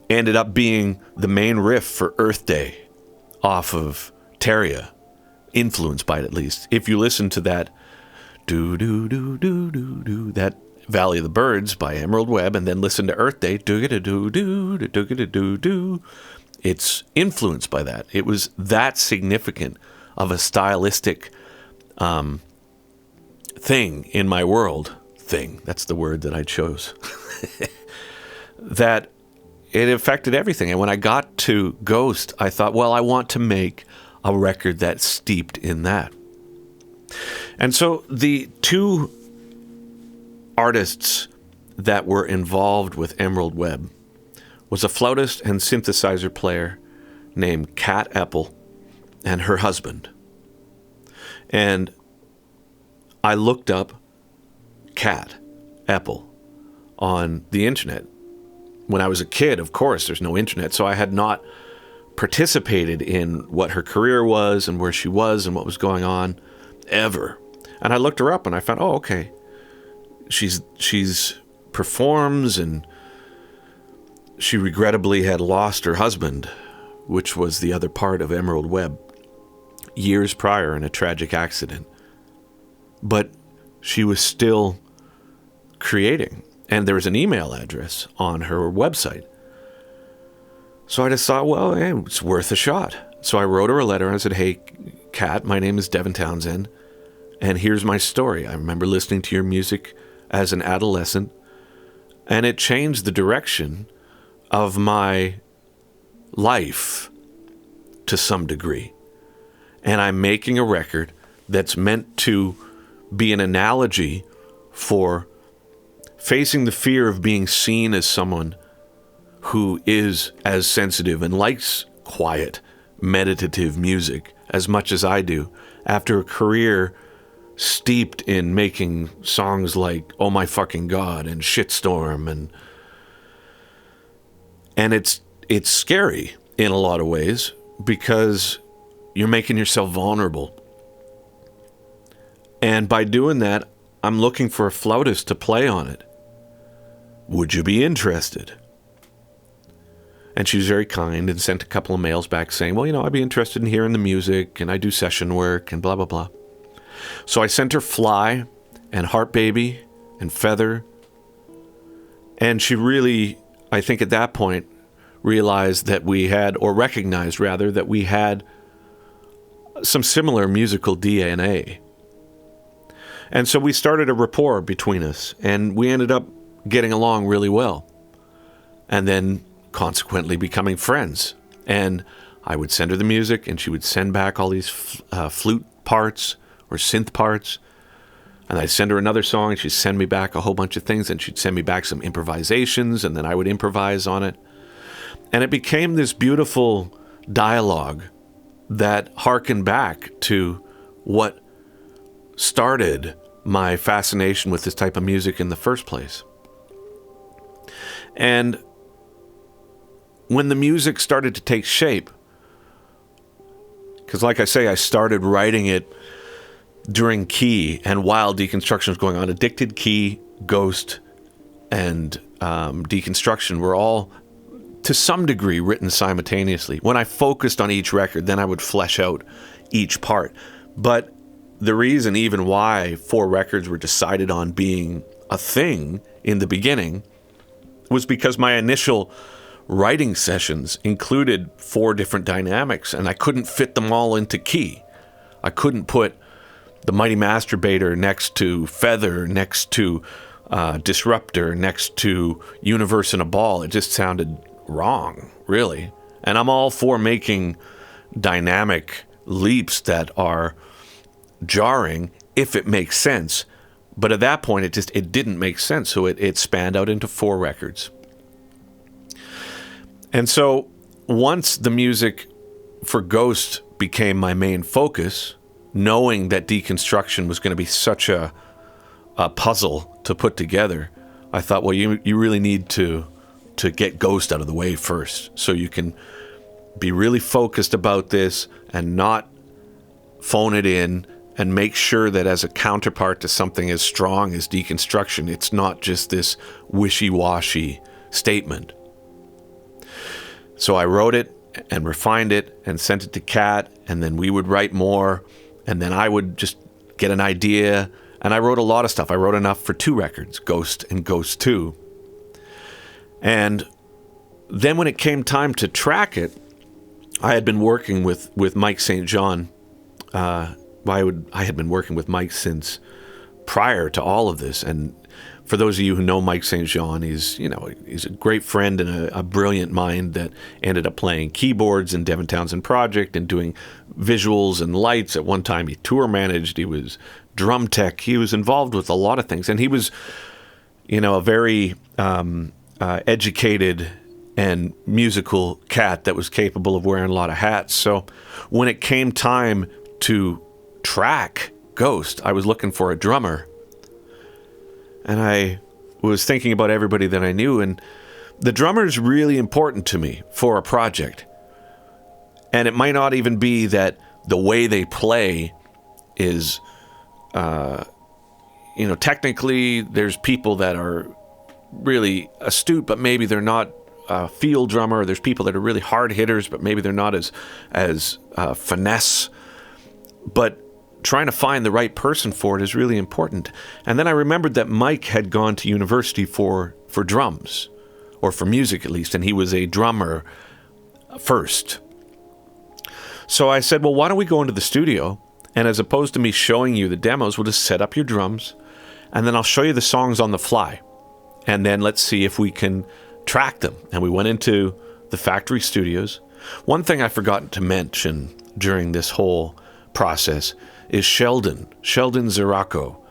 ended up being the main riff for Earth Day off of Terria, influenced by it at least. If you listen to that do-do-do-do-do-do, that Valley of the Birds by Emerald Webb, and then listen to Earth Day, do-ga-da-do-do-do-do-ga-da-do-do. It's influenced by that. It was that significant of a stylistic thing in my world. Thing, that's the word that I chose. That it affected everything. And when I got to Ghost, I thought, well, I want to make a record that's steeped in that. And so the two artists that were involved with Emerald Webb was a flautist and synthesizer player named Kat Eppel and her husband. And I looked up Kat Eppel on the internet. When I was a kid, of course, there's no internet, so I had not participated in what her career was and where she was and what was going on ever. And I looked her up and I found, oh, okay. She's performs, and she regrettably had lost her husband, which was the other part of Emerald Webb, years prior in a tragic accident. But she was still creating, and there was an email address on her website. So I just thought, well, hey, it's worth a shot. So I wrote her a letter and I said, hey, Kat, my name is Devin Townsend, and here's my story. I remember listening to your music as an adolescent, and it changed the direction of my life to some degree. And I'm making a record that's meant to be an analogy for facing the fear of being seen as someone who is as sensitive and likes quiet, meditative music as much as I do, after a career steeped in making songs like Oh My Fucking God and Shitstorm, and it's scary in a lot of ways because you're making yourself vulnerable. And by doing that, I'm looking for a flautist to play on it. Would you be interested? And she was very kind and sent a couple of mails back saying, well, I'd be interested in hearing the music, and I do session work and blah, blah, blah. So I sent her Fly and Heart Baby and Feather. And she really, I think at that point, realized that we had, or recognized rather, that we had some similar musical DNA. And so we started a rapport between us, and we ended up getting along really well. And then consequently becoming friends. And I would send her the music, and she would send back all these flute parts or synth parts. And I'd send her another song, and she'd send me back a whole bunch of things, and she'd send me back some improvisations, and then I would improvise on it. And it became this beautiful dialogue that harkened back to what started my fascination with this type of music in the first place. And when the music started to take shape, because like I say, I started writing it during Key and while deconstruction was going on. Addicted, Key, Ghost, and Deconstruction were all, to some degree, written simultaneously. When I focused on each record, then I would flesh out each part. But the reason even why 4 records were decided on being a thing in the beginning was because my initial writing sessions included 4 different dynamics, and I couldn't fit them all into Key. I couldn't put the Mighty Masturbator next to Feather, next to Disruptor, next to Universe in a Ball. It just sounded wrong, really. And I'm all for making dynamic leaps that are jarring if it makes sense. But at that point, it didn't make sense. So it spanned out into 4 records. And so once the music for Ghost became my main focus, knowing that deconstruction was going to be such a puzzle to put together, I thought, well, you really need to get Ghost out of the way first, so you can be really focused about this and not phone it in, and make sure that as a counterpart to something as strong as deconstruction, it's not just this wishy-washy statement. So I wrote it and refined it and sent it to Kat, and then we would write more, and then I would just get an idea, and I wrote a lot of stuff. I wrote enough for 2 records, Ghost and Ghost 2. And then when it came time to track it, I had been working with Mike St. John. I had been working with Mike since prior to all of this. And for those of you who know Mike St. John, he's a great friend and a brilliant mind that ended up playing keyboards in Devin Townsend Project and doing visuals and lights. At one time, he tour managed. He was drum tech. He was involved with a lot of things. And he was, a very educated and musical cat that was capable of wearing a lot of hats. So when it came time to track Ghost, I was looking for a drummer. And I was thinking about everybody that I knew, and the drummer is really important to me for a project. And it might not even be that the way they play is, technically there's people that are really astute, but maybe they're not a field drummer. There's people that are really hard hitters, but maybe they're not as finesse. But trying to find the right person for it is really important. And then I remembered that Mike had gone to university for drums, or for music at least, and he was a drummer first. So I said, well, why don't we go into the studio, and as opposed to me showing you the demos, we'll just set up your drums, and then I'll show you the songs on the fly, and then let's see if we can track them. And we went into the factory studios. One thing I forgot to mention during this whole process is Sheldon Ziraco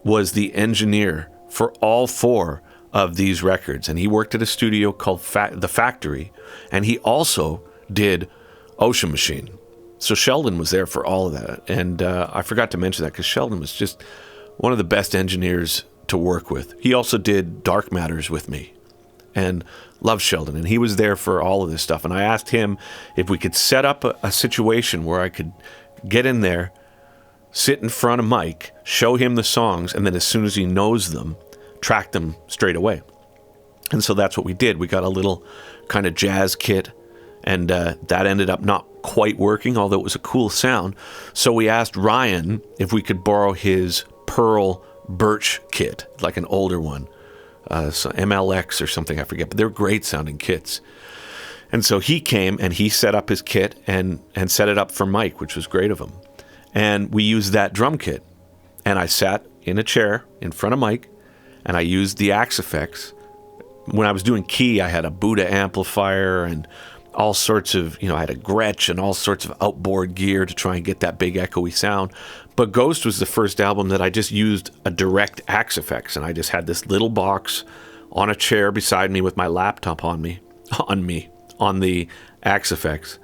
was the engineer for all 4 of these records, and he worked at a studio called The Factory, and he also did Ocean Machine. So Sheldon was there for all of that, and I forgot to mention that because Sheldon was just one of the best engineers to work with. He also did Dark Matters with me, and love Sheldon, and he was there for all of this stuff. And I asked him if we could set up a situation where I could get in there, sit in front of Mike, show him the songs, and then as soon as he knows them, track them straight away. And so that's what we did. We got a little kind of jazz kit, and that ended up not quite working, although it was a cool sound. So we asked Ryan if we could borrow his Pearl Birch kit, like an older one, so MLX or something, I forget, but they're great sounding kits. And so he came and he set up his kit and set it up for Mike, which was great of him. And we used that drum kit. And I sat in a chair in front of Mike, and I used the Axe effects. When I was doing Key, I had a Buddha amplifier and all sorts of, I had a Gretsch and all sorts of outboard gear to try and get that big echoey sound. But Ghost was the first album that I just used a direct Axe effects, and I just had this little box on a chair beside me with my laptop on me, on the Axe effects.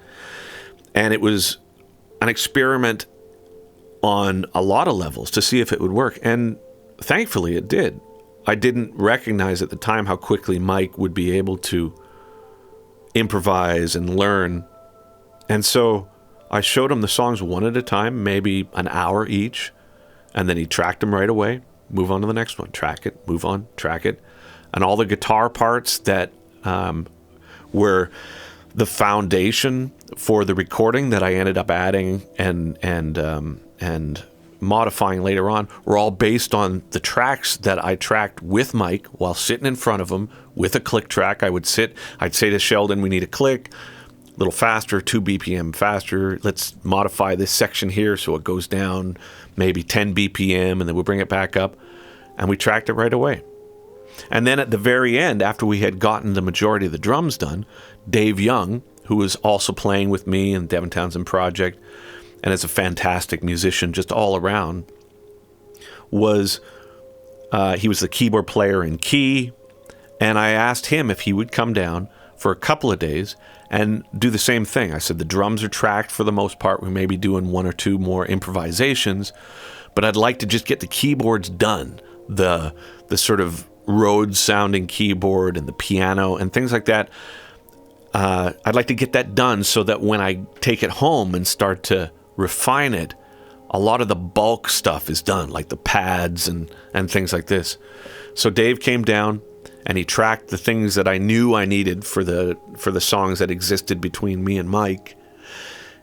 And it was an experiment on a lot of levels to see if it would work. And thankfully it did. I didn't recognize at the time how quickly Mike would be able to improvise and learn. And so I showed him the songs one at a time, maybe an hour each, and then he tracked them right away, move on to the next one, track it, move on, track it. And all the guitar parts that were the foundation for the recording that I ended up adding and modifying later on were all based on the tracks that I tracked with Mike while sitting in front of him with a click track. I'd say to Sheldon, we need a click, a little faster, 2 BPM faster. Let's modify this section here so it goes down maybe 10 BPM, and then we'll bring it back up. And we tracked it right away. And then at the very end, after we had gotten the majority of the drums done, Dave Young, who was also playing with me in the Devin Townsend project, and is a fantastic musician just all around, he was the keyboard player in key. And I asked him if he would come down for a couple of days and do the same thing. I said, the drums are tracked for the most part. We may be doing 1 or 2 more improvisations, but I'd like to just get the keyboards done, the sort of Rhodes sounding keyboard and the piano and things like that. I'd like to get that done so that when I take it home and start to refine it, a lot of the bulk stuff is done, like the pads and things like this. So Dave came down and he tracked the things that I knew I needed for the songs that existed between me and Mike.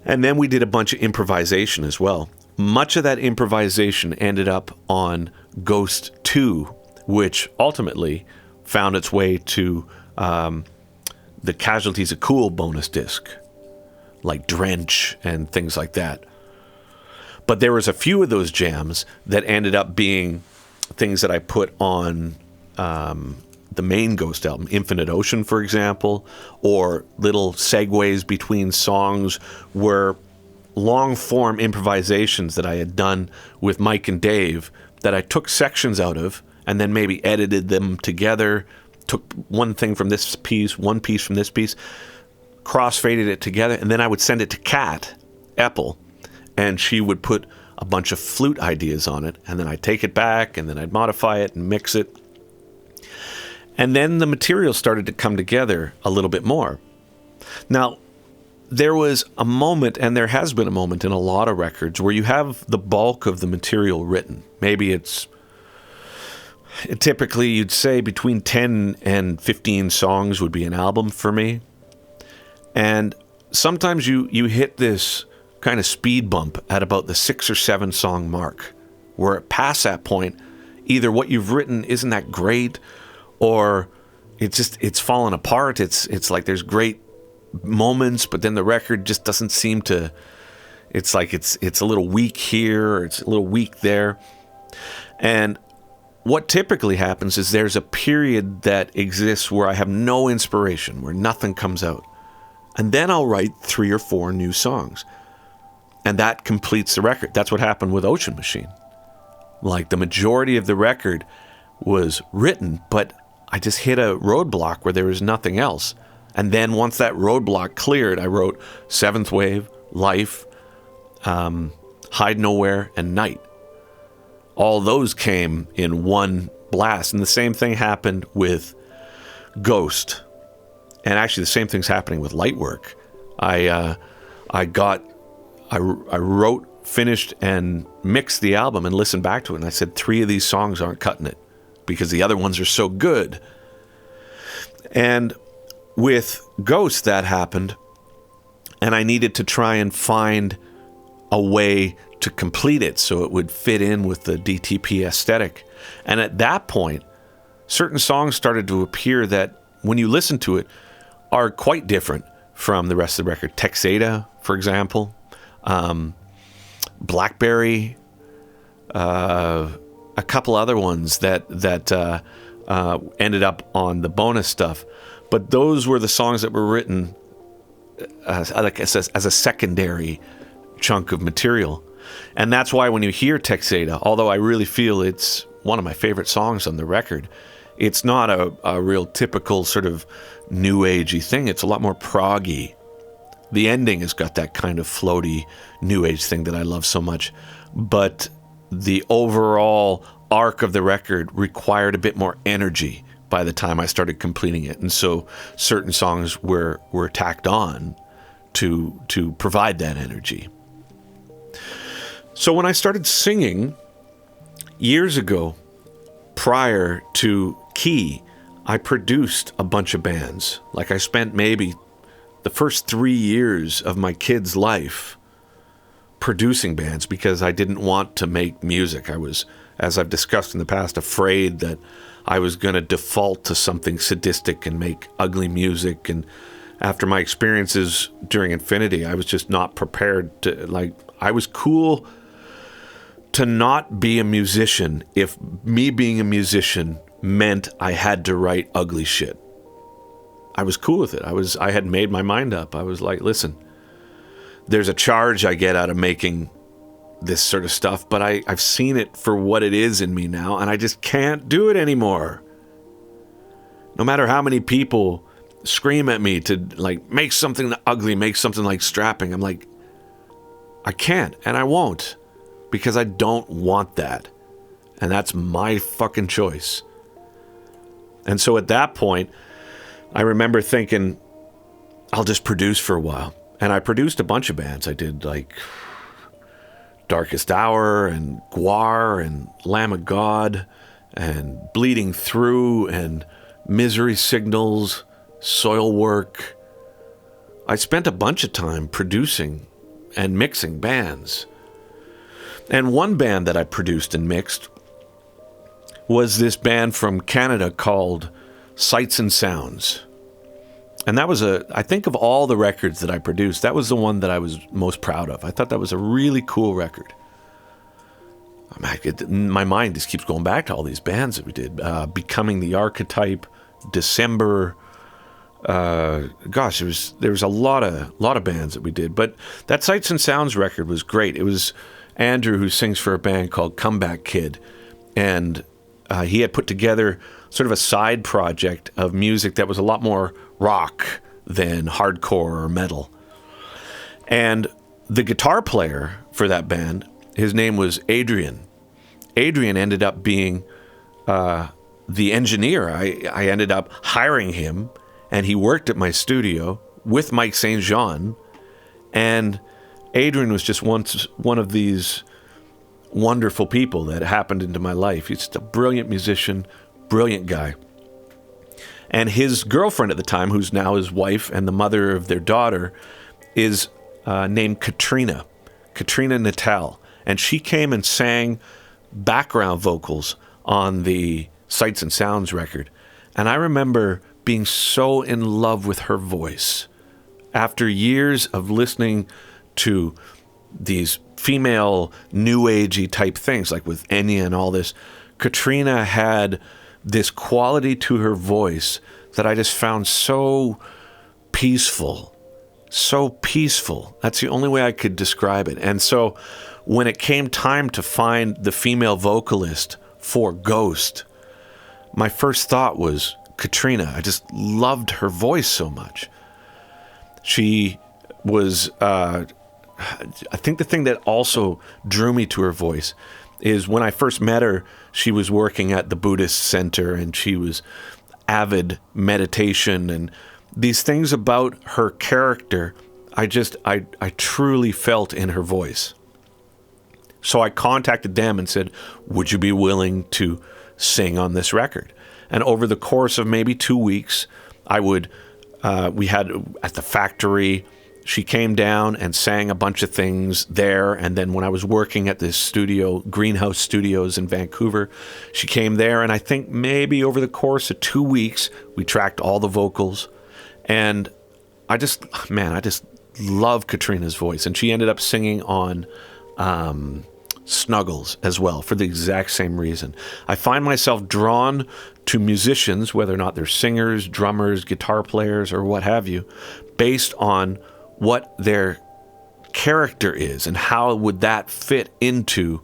And then we did a bunch of improvisation as well. Much of that improvisation ended up on Ghost 2, which ultimately found its way to the Casualties of Cool bonus disc, like Drench and things like that. But there was a few of those jams that ended up being things that I put on the main Ghost album, Infinite Ocean, for example, or little segues between songs were long-form improvisations that I had done with Mike and Dave that I took sections out of and then maybe edited them together, took one thing from this piece, one piece from this piece, cross-faded it together, and then I would send it to Kat Eppel, and she would put a bunch of flute ideas on it, and then I'd take it back, and then I'd modify it and mix it. And then the material started to come together a little bit more. Now, there was a moment, and there has been a moment in a lot of records, where you have the bulk of the material written. Maybe typically you'd say between 10 and 15 songs would be an album for me. And sometimes you hit this kind of speed bump at about the 6 or 7 song mark, where past that point, either what you've written isn't that great, or it's fallen apart. It's like there's great moments, but then the record just doesn't seem to, it's like it's a little weak here, or it's a little weak there. And what typically happens is there's a period that exists where I have no inspiration, where nothing comes out. And then I'll write 3 or 4 new songs. And that completes the record. That's what happened with Ocean Machine. Like, the majority of the record was written, but I just hit a roadblock where there was nothing else. And then once that roadblock cleared, I wrote Seventh Wave, Life, Hide Nowhere, and Night. All those came in one blast. And the same thing happened with Ghost. And actually the same thing's happening with Lightwork. I wrote, finished, and mixed the album and listened back to it. And I said, 3 of these songs aren't cutting it because the other ones are so good. And with Ghost, that happened. And I needed to try and find a way to complete it so it would fit in with the DTP aesthetic. And at that point, certain songs started to appear that, when you listen to it, are quite different from the rest of the record. Texada, for example, Blackberry, a couple other ones that ended up on the bonus stuff. But those were the songs that were written like as a secondary chunk of material. And that's why when you hear Texada, although I really feel it's one of my favorite songs on the record, it's not a real typical sort of new agey thing. It's a lot more proggy. The ending has got that kind of floaty new age thing that I love so much. But the overall arc of the record required a bit more energy by the time I started completing it. And so certain songs were tacked on to provide that energy. So when I started singing years ago, prior to Key, I produced a bunch of bands. Like I spent maybe the first 3 years of my kid's life producing bands because I didn't want to make music. I was, as I've discussed in the past, afraid that I was going to default to something sadistic and make ugly music. And after my experiences during Infinity, I was just not prepared to, like, I was cool to not be a musician if me being a musician meant I had to write ugly shit. I was cool with it. I had made my mind up. I was like, listen, there's a charge I get out of making this sort of stuff, but I've seen it for what it is in me now, and I just can't do it anymore. No matter how many people scream at me to, like, make something ugly, make something like strapping, I'm like, I can't, and I won't, because I don't want that. And that's my fucking choice. And so at that point, I remember thinking, I'll just produce for a while. And I produced a bunch of bands. I did like Darkest Hour and Guar and Lamb of God and Bleeding Through and Misery Signals, Soil Work. I spent a bunch of time producing and mixing bands. And one band that I produced and mixed was this band from Canada called Sights and Sounds. And that was I think of all the records that I produced, that was the one that I was most proud of. I thought that was a really cool record. My mind just keeps going back to all these bands that we did. Becoming the Archetype, December. There was a lot of bands that we did. But that Sights and Sounds record was great. It was Andrew, who sings for a band called Comeback Kid. And he had put together sort of a side project of music that was a lot more rock than hardcore or metal. And the guitar player for that band, his name was Adrian. Adrian ended up being the engineer. I ended up hiring him, and he worked at my studio with Mike St. Jean. And Adrian was just one of these wonderful people that happened into my life. He's just a brilliant musician, brilliant guy. And his girlfriend at the time, who's now his wife and the mother of their daughter, is named Katrina Natal. And she came and sang background vocals on the Sights and Sounds record. And I remember being so in love with her voice. After years of listening to these female new agey type things, like with Enya and all this, Katrina had this quality to her voice that I just found so peaceful. So peaceful. That's the only way I could describe it. And so when it came time to find the female vocalist for Ghost, my first thought was Katrina. I just loved her voice so much. She was, I think the thing that also drew me to her voice is when I first met her, she was working at the Buddhist center, and she was avid meditation, and these things about her character, I truly felt in her voice. So I contacted them and said, would you be willing to sing on this record? And over the course of maybe 2 weeks, we had at the factory, she came down and sang a bunch of things there. And then when I was working at this studio, Greenhouse Studios in Vancouver, she came there. And I think maybe over the course of 2 weeks, we tracked all the vocals. And I just love Katrina's voice. And she ended up singing on Snuggles as well for the exact same reason. I find myself drawn to musicians, whether or not they're singers, drummers, guitar players, or what have you, based on what their character is and how would that fit into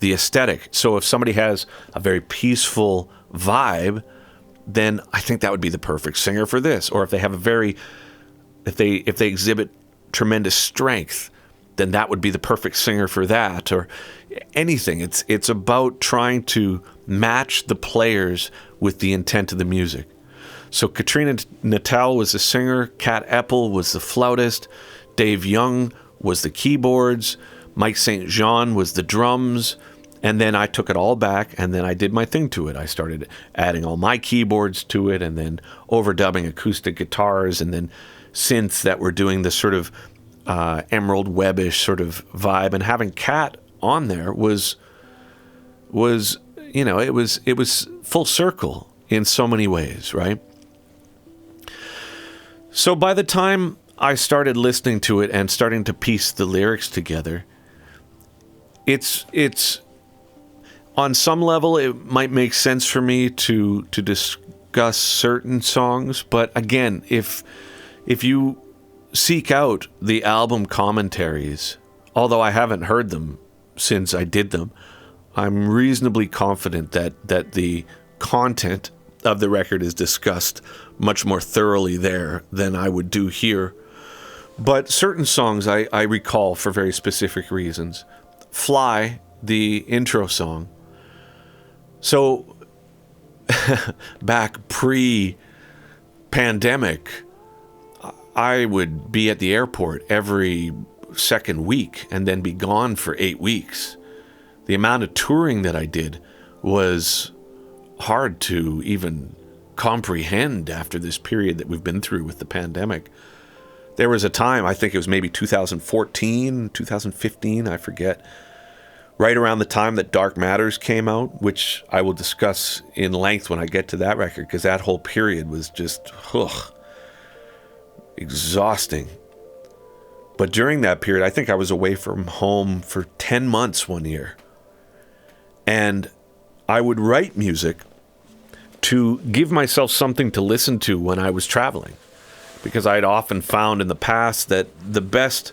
the aesthetic. So if somebody has a very peaceful vibe, then I think that would be the perfect singer for this. Or if they have if they exhibit tremendous strength, then that would be the perfect singer for that. Or anything. It's about trying to match the players with the intent of the music. So Katrina Natal was the singer, Kat Eppel was the flautist, Dave Young was the keyboards, Mike St. Jean was the drums, and then I took it all back and then I did my thing to it. I started adding all my keyboards to it and then overdubbing acoustic guitars and then synths that were doing this sort of Emerald Webbish sort of vibe. And having Kat on there was it was full circle in so many ways, right? So by the time I started listening to it and starting to piece the lyrics together, it's on some level it might make sense for me to discuss certain songs, but again, if you seek out the album commentaries, although I haven't heard them since I did them, I'm reasonably confident that the content of the record is discussed much more thoroughly there than I would do here. But certain songs I recall for very specific reasons. Fly, the intro song. So back pre-pandemic, I would be at the airport every second week and then be gone for 8 weeks. The amount of touring that I did was hard to even comprehend after this period that we've been through with the pandemic. There was a time, I think it was maybe 2014, 2015, I forget, right around the time that Dark Matters came out, which I will discuss in length when I get to that record, because that whole period was just, exhausting. But during that period, I think I was away from home for 10 months one year. And I would write music to give myself something to listen to when I was traveling. Because I'd often found in the past that the best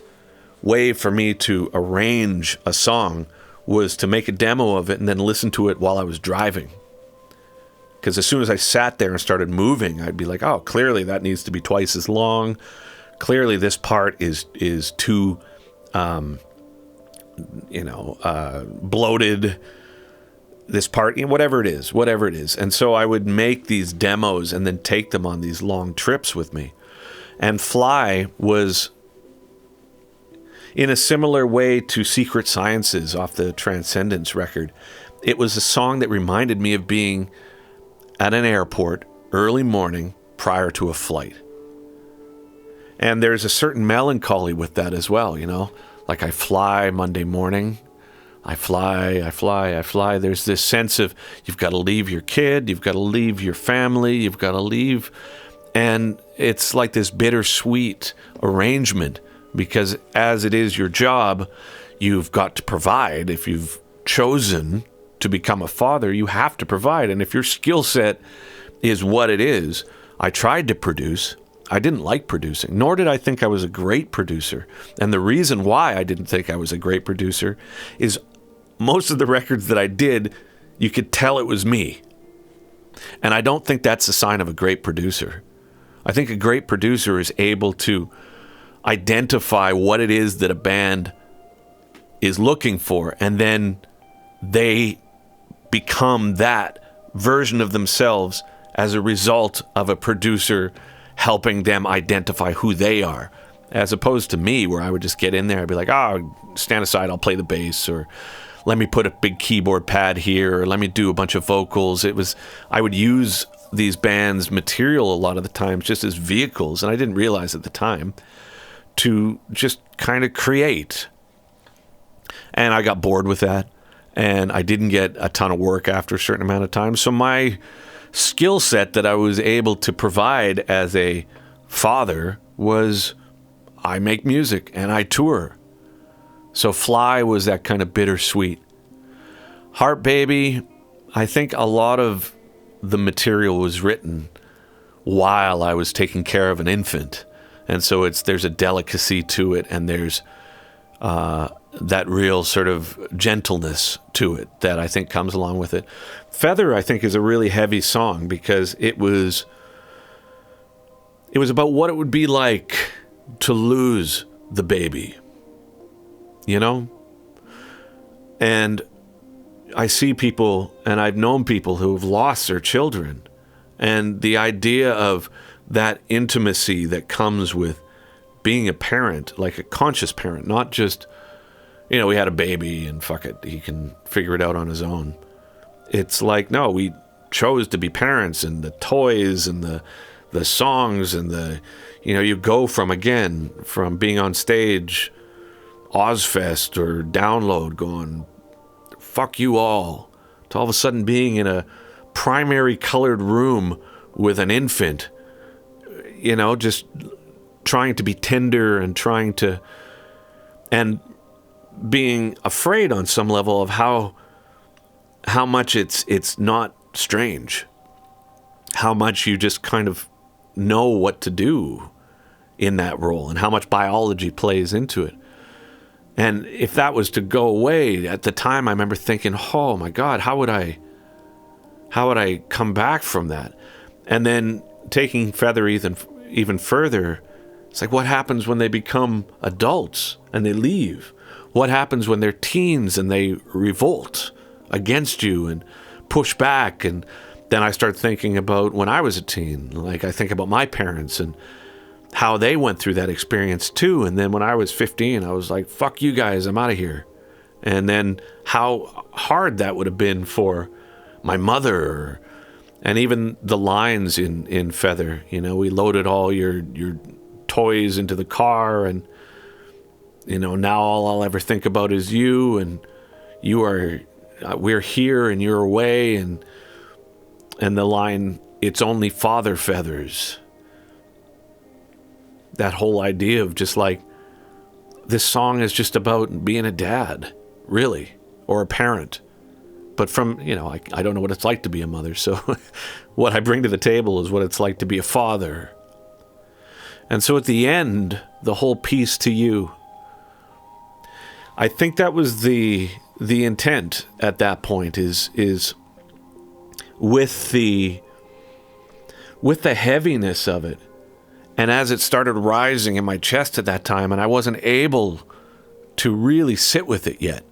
way for me to arrange a song was to make a demo of it and then listen to it while I was driving. Because as soon as I sat there and started moving, I'd be like, oh, clearly that needs to be twice as long. Clearly this part is too, bloated. This part, whatever it is. And so I would make these demos and then take them on these long trips with me. And Fly was in a similar way to Secret Sciences off the Transcendence record. It was a song that reminded me of being at an airport early morning prior to a flight. And there's a certain melancholy with that as well, like I fly Monday morning. I fly. There's this sense of you've got to leave your kid, you've got to leave your family, you've got to leave. And it's like this bittersweet arrangement because as it is your job, you've got to provide. If you've chosen to become a father, you have to provide. And if your skill set is what it is, I tried to produce. I didn't like producing, nor did I think I was a great producer. And the reason why I didn't think I was a great producer is most of the records that I did, you could tell it was me. And I don't think that's a sign of a great producer. I think a great producer is able to identify what it is that a band is looking for, and then they become that version of themselves as a result of a producer helping them identify who they are, as opposed to me, where I would just get in there, I'd be like, stand aside, I'll play the bass, or let me put a big keyboard pad here, or let me do a bunch of vocals. I would use these bands' material a lot of the times just as vehicles, and I didn't realize at the time, to just kind of create. And I got bored with that, and I didn't get a ton of work after a certain amount of time. So my skill set that I was able to provide as a father was I make music and I tour. So Fly was that kind of bittersweet. Heart Baby, I think a lot of the material was written while I was taking care of an infant. And so there's a delicacy to it, and there's that real sort of gentleness to it that I think comes along with it. Feather, I think, is a really heavy song because it was about what it would be like to lose the baby, you know? And I see people, and I've known people who have lost their children, and the idea of that intimacy that comes with being a parent, like a conscious parent, not just, we had a baby and fuck it, he can figure it out on his own. It's like, no, we chose to be parents, and the toys and the songs and you go from being on stage, Ozfest or Download going, fuck you all, to all of a sudden being in a primary colored room with an infant, just trying to be tender and being afraid on some level of how much it's not strange, how much you just kind of know what to do in that role and how much biology plays into it. And if that was to go away, at the time I remember thinking, oh my God, how would I come back from that? And then taking Feather even further, it's like, what happens when they become adults and they leave? What happens when they're teens and they revolt against you and push back? And then I start thinking about when I was a teen, like I think about my parents and how they went through that experience too. And then when I was 15, I was like, fuck you guys, I'm out of here. And then how hard that would have been for my mother, and even the lines in Feather, we loaded all your toys into the car, and now all I'll ever think about is you, and we're here and you're away, and the line, it's only father feathers. That whole idea of just like, this song is just about being a dad, really, or a parent. But from, I don't know what it's like to be a mother, so what I bring to the table is what it's like to be a father. And so at the end, the whole piece to you, I think that was the intent at that point is with the heaviness of it. And as it started rising in my chest at that time, and I wasn't able to really sit with it yet,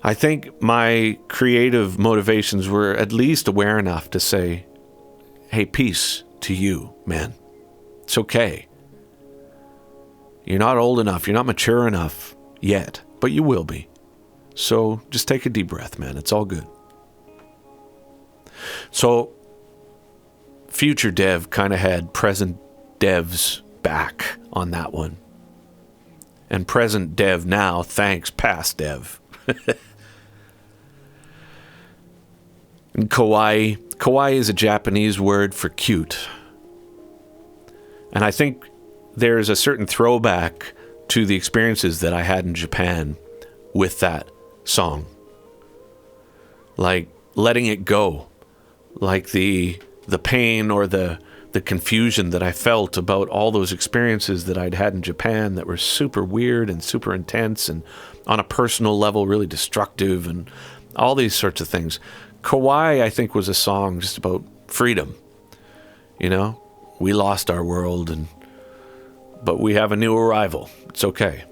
I think my creative motivations were at least aware enough to say, hey, peace to you, man. It's okay. You're not old enough. You're not mature enough yet, but you will be. So just take a deep breath, man. It's all good. So future Dev kind of had present Dev's back on that one. And present Dev now thanks past Dev. And kawaii. Kawaii is a Japanese word for cute. And I think there's a certain throwback to the experiences that I had in Japan with that song. Like letting it go. Like the pain or the confusion that I felt about all those experiences that I'd had in Japan that were super weird and super intense and on a personal level really destructive and all these sorts of things. Kawaii, I think, was a song just about freedom. We lost our world, but we have a new arrival. It's okay.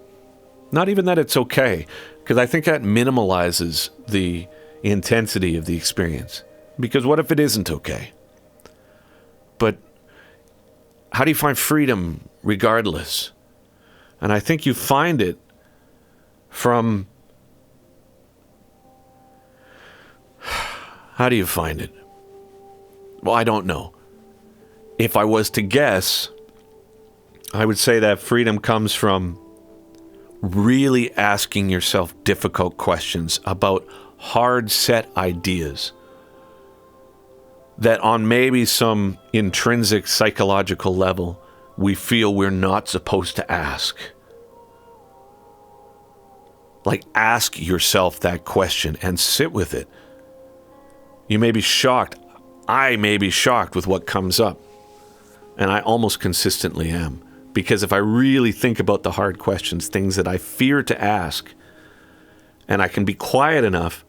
Not even that it's okay, because I think that minimalizes the intensity of the experience. Because what if it isn't okay? But how do you find freedom regardless? And I think you find it from... How do you find it? Well, I don't know. If I was to guess, I would say that freedom comes from really asking yourself difficult questions about hard set ideas that on maybe some intrinsic psychological level we feel we're not supposed to ask. Like, ask yourself that question and sit with it. You may be shocked. I may be shocked with what comes up. And I almost consistently am. Because if I really think about the hard questions, things that I fear to ask, and I can be quiet enough,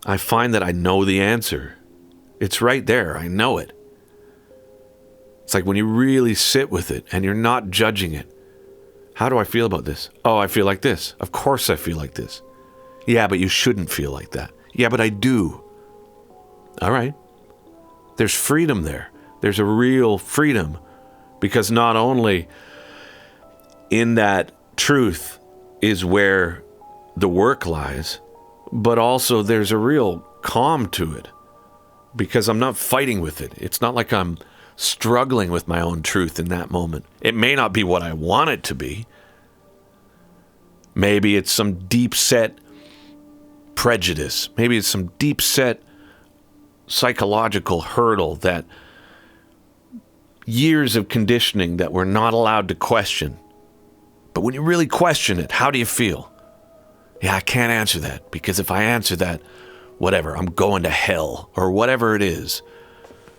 I find that I know the answer. It's right there. I know it. It's like when you really sit with it and you're not judging it. How do I feel about this? Oh, I feel like this. Of course I feel like this. Yeah, but you shouldn't feel like that. Yeah, but I do. All right. There's freedom there. There's a real freedom, because not only in that truth is where the work lies, but also there's a real calm to it, because I'm not fighting with it. It's not like I'm struggling with my own truth in that moment. It may not be what I want it to be. Maybe it's some deep-set prejudice. Maybe it's some deep-set psychological hurdle, that years of conditioning that we're not allowed to question. But when you really question it, how do you feel? Yeah, I can't answer that, because if I answer that, whatever, I'm going to hell, or whatever it is.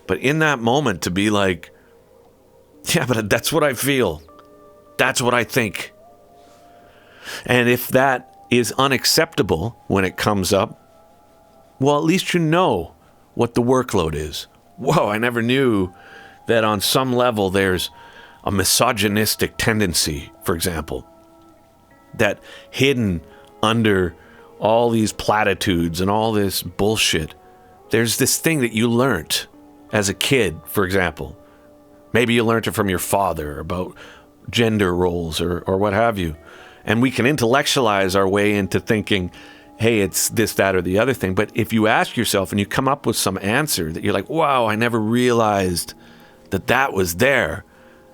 But in that moment, to be like, yeah, but that's what I feel. That's what I think. And if that is unacceptable when it comes up, well, at least you know what the workload is. Whoa, I never knew that on some level there's a misogynistic tendency, for example, that hidden under all these platitudes and all this bullshit, there's this thing that you learned as a kid, for example. Maybe you learned it from your father about gender roles or what have you. And we can intellectualize our way into thinking, hey, it's this, that, or the other thing. But if you ask yourself and you come up with some answer that you're like, wow, I never realized that that was there,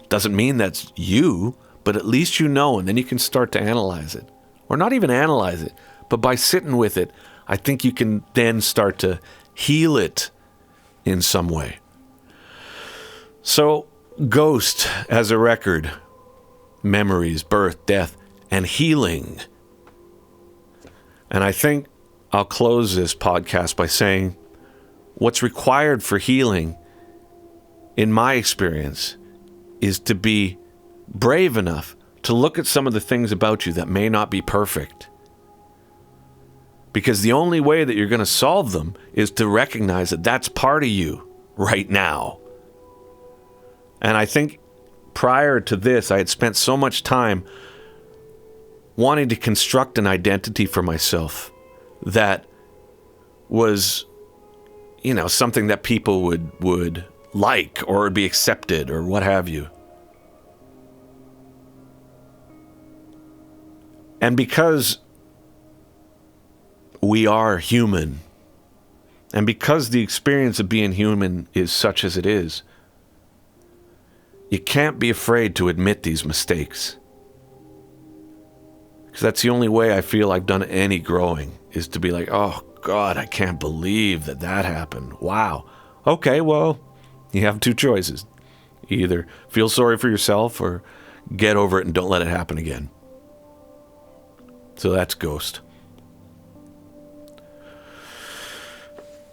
doesn't mean that's you, but at least you know, and then you can start to analyze it. Or not even analyze it, but by sitting with it, I think you can then start to heal it in some way. So, Ghost as a record, memories, birth, death, and healing. And I think I'll close this podcast by saying what's required for healing, in my experience, is to be brave enough to look at some of the things about you that may not be perfect. Because the only way that you're going to solve them is to recognize that that's part of you right now. And I think prior to this, I had spent so much time wanting to construct an identity for myself that was, something that people would like or would be accepted or what have you. And because we are human, and because the experience of being human is such as it is, you can't be afraid to admit these mistakes. Because that's the only way I feel I've done any growing, is to be like, oh God, I can't believe that happened. Wow. Okay, well, you have two choices. Either feel sorry for yourself or get over it and don't let it happen again. So that's Ghost.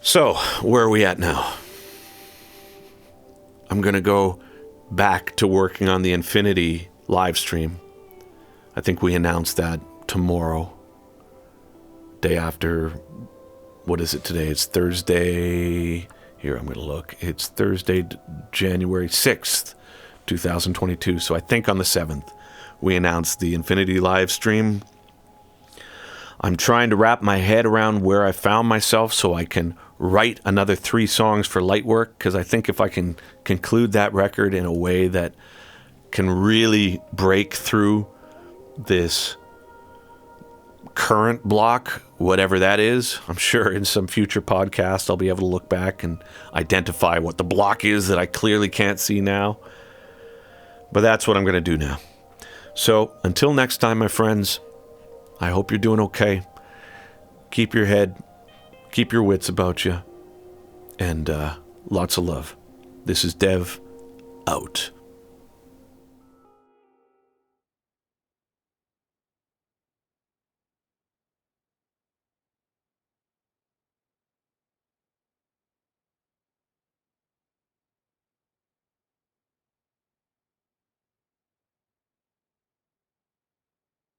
So, where are we at now? I'm going to go back to working on the Infinity live stream. I think we announced that tomorrow. Day after, what is it today? It's Thursday. Here, I'm going to look. It's Thursday, January 6th, 2022. So I think on the 7th, we announced the Infinity live stream. I'm trying to wrap my head around where I found myself so I can write another 3 songs for Lightwork, because I think if I can conclude that record in a way that can really break through this current block, whatever that is, I'm sure in some future podcast I'll be able to look back and identify what the block is that I clearly can't see now. But that's what I'm going to do now. So until next time, my friends, I hope you're doing okay. Keep your head, keep your wits about you, and lots of love. This is Dev, out.